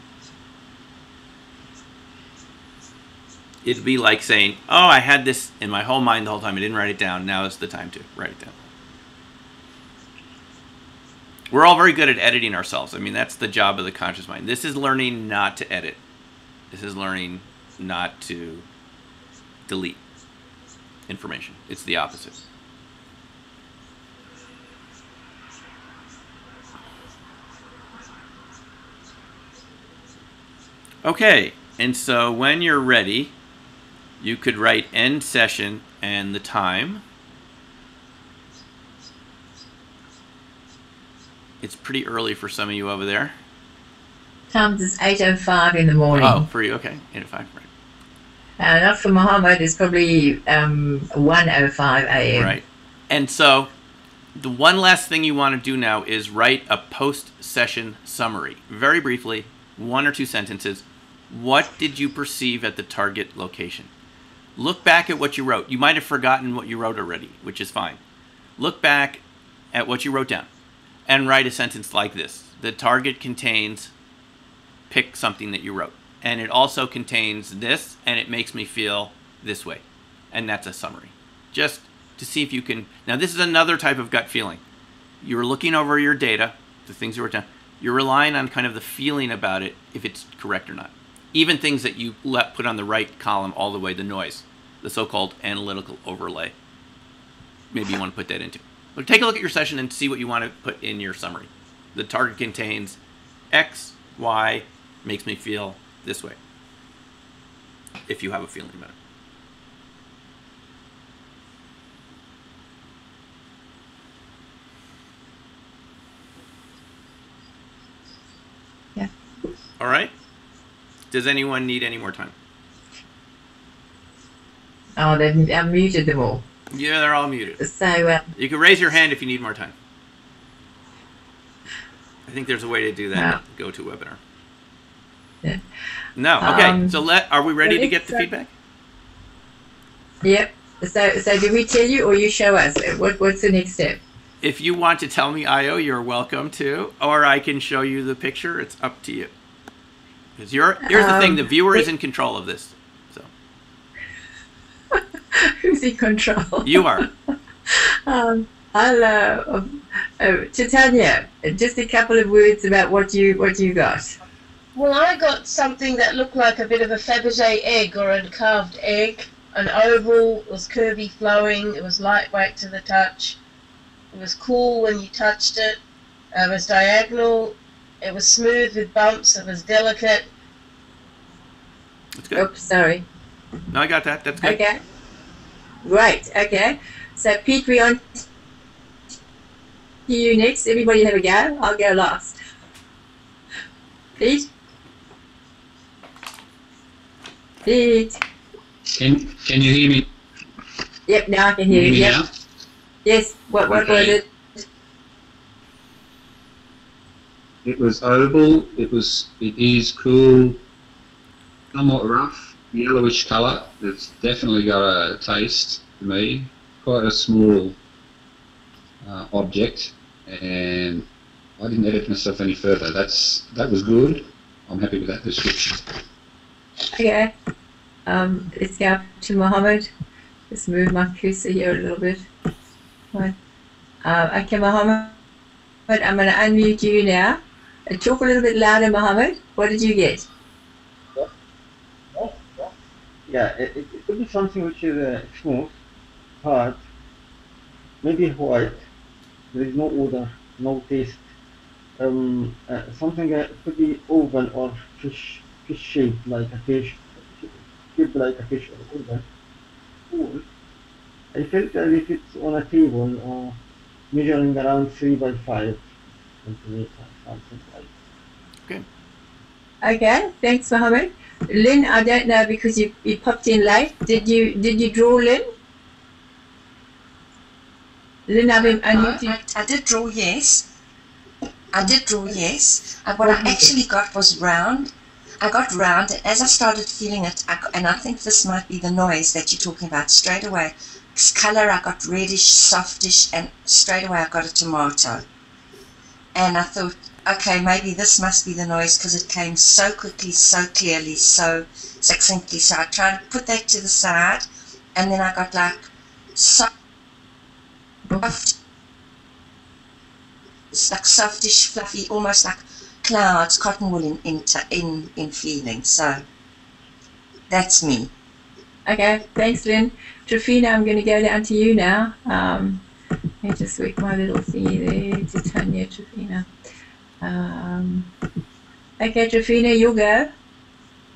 It'd be like saying, oh, I had this in my whole mind the whole time. I didn't write it down. Now is the time to write it down. We're all very good at editing ourselves. I mean, that's the job of the conscious mind. This is learning not to edit. This is learning not to delete information. It's the opposite. Okay, and so when you're ready, you could write end session and the time. It's pretty early for some of you over there. Times is 8:05 in the morning. Oh, for you, okay, 8:05, right. Not for Mohammed, it's probably 1:05 a.m. Right, and so the one last thing you want to do now is write a post-session summary. Very briefly, 1 or 2 sentences. What did you perceive at the target location? Look back at what you wrote. You might have forgotten what you wrote already, which is fine. Look back at what you wrote down and write a sentence like this. The target contains, pick something that you wrote. And it also contains this, and it makes me feel this way. And that's a summary. Just to see if you can... Now, this is another type of gut feeling. You're looking over your data, the things you wrote down. You're relying on kind of the feeling about it, if it's correct or not. Even things that you put on the right column all the way, the noise, the so-called analytical overlay. Maybe you want to put that into. But take a look at your session and see what you want to put in your summary. The target contains X, Y, makes me feel this way. If you have a feeling about it. Yeah. All right. Does anyone need any more time? Oh, I've muted them all. Yeah, they're all muted. So you can raise your hand if you need more time. I think there's a way to do that. No. Go to webinar. Yeah. No. Okay. So are we ready to get the feedback? Yep. So do we tell you or you show us? What's the next step? If you want to tell me, Io, you're welcome to, or I can show you the picture. It's up to you. Because here's the thing: the viewer is in control of this. So who's in control? You are. Titania, just a couple of words about what you got. Well, I got something that looked like a bit of a Fabergé egg or a carved egg. An oval, it was curvy, flowing, it was lightweight to the touch. It was cool when you touched it. It was diagonal. It was smooth with bumps. It was delicate. That's good. Oops, sorry. No, I got that. That's good. Okay. Great. Okay. So, Pete, we're on to you next. Everybody have a go. I'll go last. Pete? Pete? Can you hear me? Yep, now I can hear you. Yep. Now? Yes. What was it? It was oval. It is cool. Somewhat rough, yellowish colour. It's definitely got a taste to me. Quite a small object, and I didn't edit myself any further. That was good. I'm happy with that description. Okay. Let's go to Mohammed. Just move my cursor here a little bit. Right. Okay, Mohammed, I'm going to unmute you now. Talk a little bit louder, Mohammed. What did you get? Yeah, it could be something which is smooth, hard, maybe white. There is no odor, no taste. Something could be oval or fish shaped, like a fish, shaped like a fish or oval. Cool. I felt as if it's on a table, measuring around 3 by 5 centimeters, something like that. Okay. Okay, thanks, Mohammed. Lynn, I don't know because you popped in late. Did you draw, Lynn? Lynn, I did draw, yes. I did draw, yes. What I actually got was round. I got round, and as I started feeling it, and I think this might be the noise that you're talking about, straight away, colour, I got reddish, softish, and straight away I got a tomato. And I thought, okay, maybe this must be the noise because it came so quickly, so clearly, so succinctly. So I tried to put that to the side, and then I got like soft, like softish, fluffy, almost like clouds, cotton wool in feeling. So that's me. Okay, thanks, Lynn. Trifina, I'm going to go down to you now. Let me just work my little thingy there to Tanya, Trifina. Okay, Trifina, you'll go.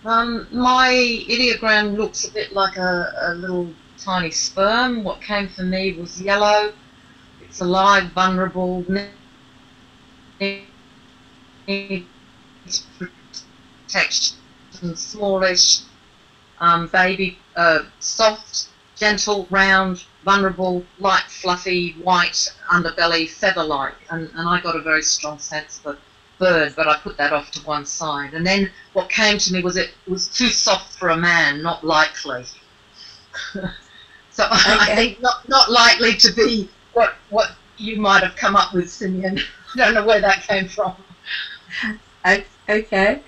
My ideogram looks a bit like a little tiny sperm. What came for me was yellow. It's alive, vulnerable, needs protection, smallish, baby, soft, gentle, round, vulnerable, light, fluffy, white underbelly, feather-like, and I got a very strong sense of a bird, but I put that off to one side. And then what came to me was it was too soft for a man, not likely. So okay. I think not likely to be what you might have come up with, Simeon. I don't know where that came from. Okay.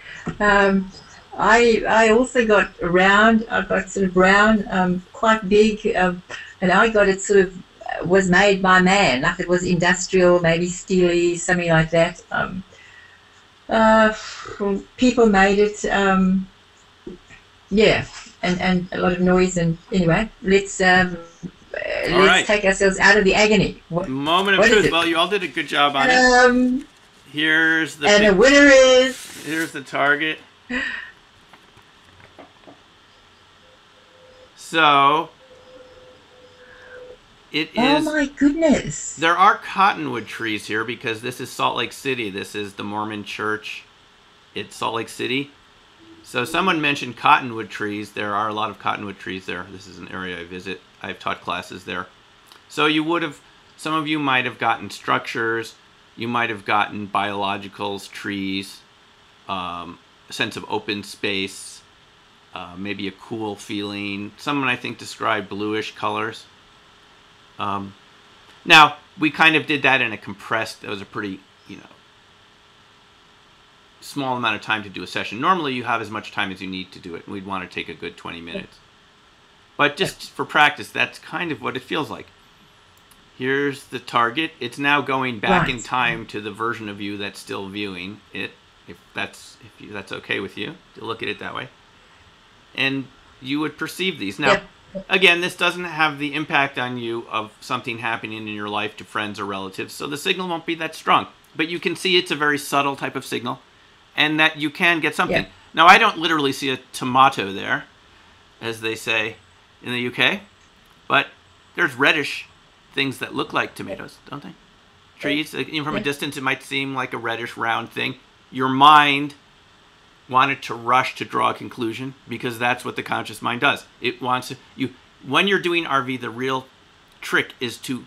I also got round. I got sort of brown, quite big, and I got it sort of was made by man, like it was industrial, maybe steely, something like that. People made it, yeah, and a lot of noise. And anyway, let's take ourselves out of the agony. Moment of truth. Well, you all did a good job on it. Here's the and the winner is. Here's the target. So it is. Oh my goodness! There are cottonwood trees here because this is Salt Lake City. This is the Mormon Church. It's Salt Lake City. So someone mentioned cottonwood trees. There are a lot of cottonwood trees there. This is an area I visit. I've taught classes there. So you would have, some of you might have gotten structures. You might have gotten biologicals, trees, a sense of open space, maybe a cool feeling. Someone, I think, described bluish colors. Now, we kind of did that in a compressed, that was a pretty, small amount of time to do a session. Normally, you have as much time as you need to do it, and we'd want to take a good 20 minutes. But just for practice, that's kind of what it feels like. Here's the target. It's now going back in time to the version of you that's still viewing it, if that's okay with you to look at it that way. And you would perceive these. Now, again, this doesn't have the impact on you of something happening in your life to friends or relatives, so the signal won't be that strong. But you can see it's a very subtle type of signal, and that you can get something. Now, I don't literally see a tomato there, as they say in the UK, but there's reddish things that look like tomatoes, don't they? Trees, from a distance, it might seem like a reddish round thing. Your mind wanted to rush to draw a conclusion because that's what the conscious mind does. It wants to, when you're doing RV, the real trick is to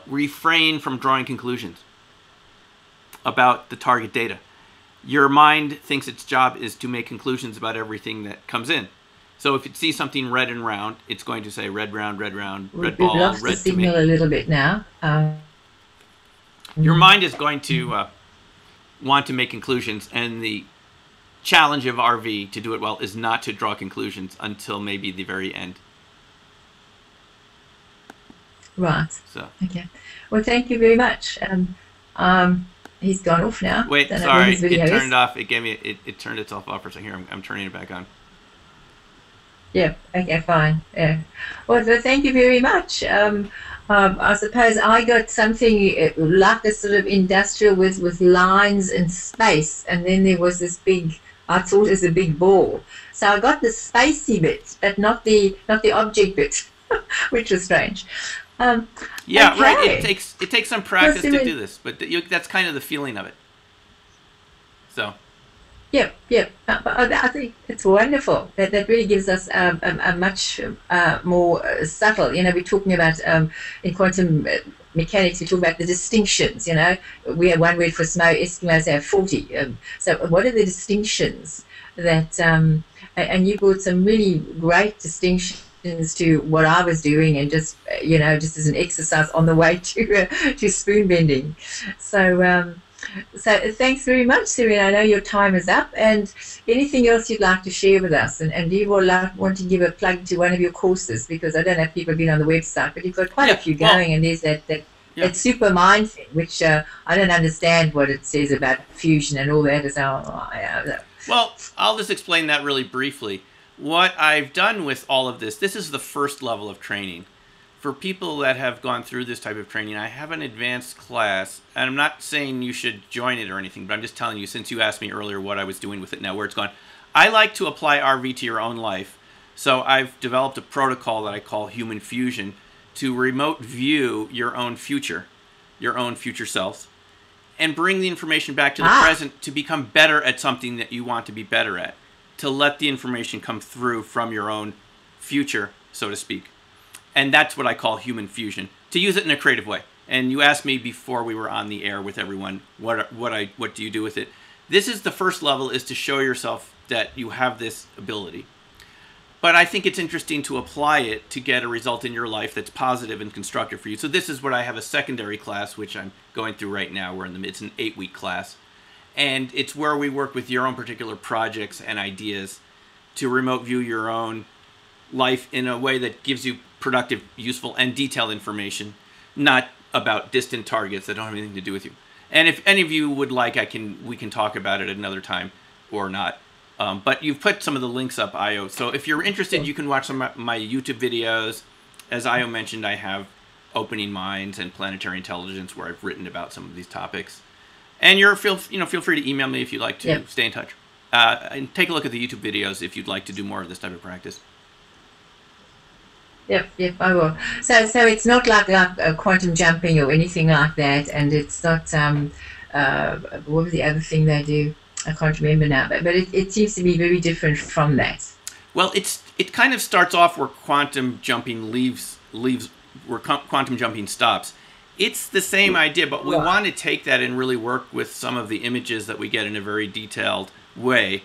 refrain from drawing conclusions about the target data. Your mind thinks its job is to make conclusions about everything that comes in. So if it sees something red and round, it's going to say red round, red ball, red tomato. We've lost the signal a little bit now. Your mind is going to want to make conclusions, and the challenge of RV to do it well is not to draw conclusions until maybe the very end. Right. So. Okay. Well, thank you very much. He's gone off now. Wait, sorry, it turned off. It gave me. It turned itself off for a second. Here, I'm turning it back on. Yeah. Okay. Fine. Yeah. Well, thank you very much. I suppose I got something like a sort of industrial with lines and space, and then there was this big. I thought it was a big ball. So I got the spacey bit, but not the object bit, which was strange. Yeah, okay. right. It takes some practice to do this, but that's kind of the feeling of it. So. Yep. I think it's wonderful. That really gives us a much more subtle. You know, we're talking about in quantum mechanics. We talk about the distinctions. You know, we have one word for snow. Eskimos have 40. So, what are the distinctions that? And you brought some really great distinctions to what I was doing, and just just as an exercise on the way to spoon bending. So. So thanks very much, Serena. I know your time is up. And anything else you'd like to share with us? And do you want to give a plug to one of your courses? Because I don't know if people have been on the website, but you've got quite a few going. And there's that super mind thing, which I don't understand what it says about fusion and all that. Well, I'll just explain that really briefly. What I've done with all of this is the first level of training. For people that have gone through this type of training, I have an advanced class, and I'm not saying you should join it or anything, but I'm just telling you, since you asked me earlier what I was doing with it now, where it's gone. I like to apply RV to your own life, so I've developed a protocol that I call Human Fusion to remote view your own future selves, and bring the information back to the present to become better at something that you want to be better at, to let the information come through from your own future, so to speak. And that's what I call human fusion, to use it in a creative way. And you asked me before we were on the air with everyone, what do you do with it? This is the first level, is to show yourself that you have this ability. But I think it's interesting to apply it to get a result in your life that's positive and constructive for you. So this is what I have a secondary class, which I'm going through right now. It's an 8-week class. And it's where we work with your own particular projects and ideas to remote view your own life in a way that gives you productive, useful, and detailed information, not about distant targets that don't have anything to do with you. And if any of you would like, we can talk about it at another time or not. But you've put some of the links up, Io. So if you're interested, you can watch some of my YouTube videos. As Io mentioned, I have Opening Minds and Planetary Intelligence, where I've written about some of these topics. And feel free to email me if you'd like to stay in touch. And take a look at the YouTube videos if you'd like to do more of this type of practice. Yep, I will. So it's not like quantum jumping or anything like that, and it's not what was the other thing they do? I can't remember now, but it seems to be very different from that. Well, it kind of starts off where quantum jumping leaves where quantum jumping stops. It's the same idea, but we want to take that and really work with some of the images that we get in a very detailed way,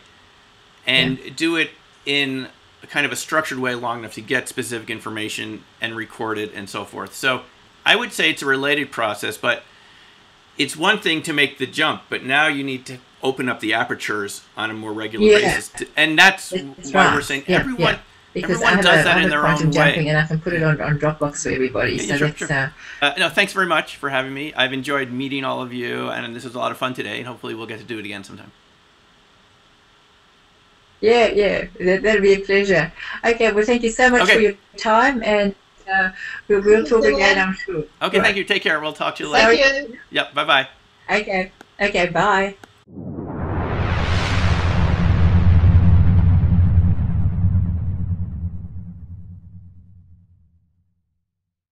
and do it in kind of a structured way long enough to get specific information and record it and so forth. So I would say it's a related process, but it's one thing to make the jump, but now you need to open up the apertures on a more regular basis. And that's why we're saying everyone does that in their own way. And I can put it on Dropbox for everybody. Sure. No, thanks very much for having me. I've enjoyed meeting all of you, and this was a lot of fun today, and hopefully we'll get to do it again sometime. Yeah, that'll be a pleasure. Okay, well, thank you so much for your time, and we'll talk again, I'm sure. Okay, thank you. Take care. We'll talk to you later. Thank you. Yep, bye-bye. Okay, bye.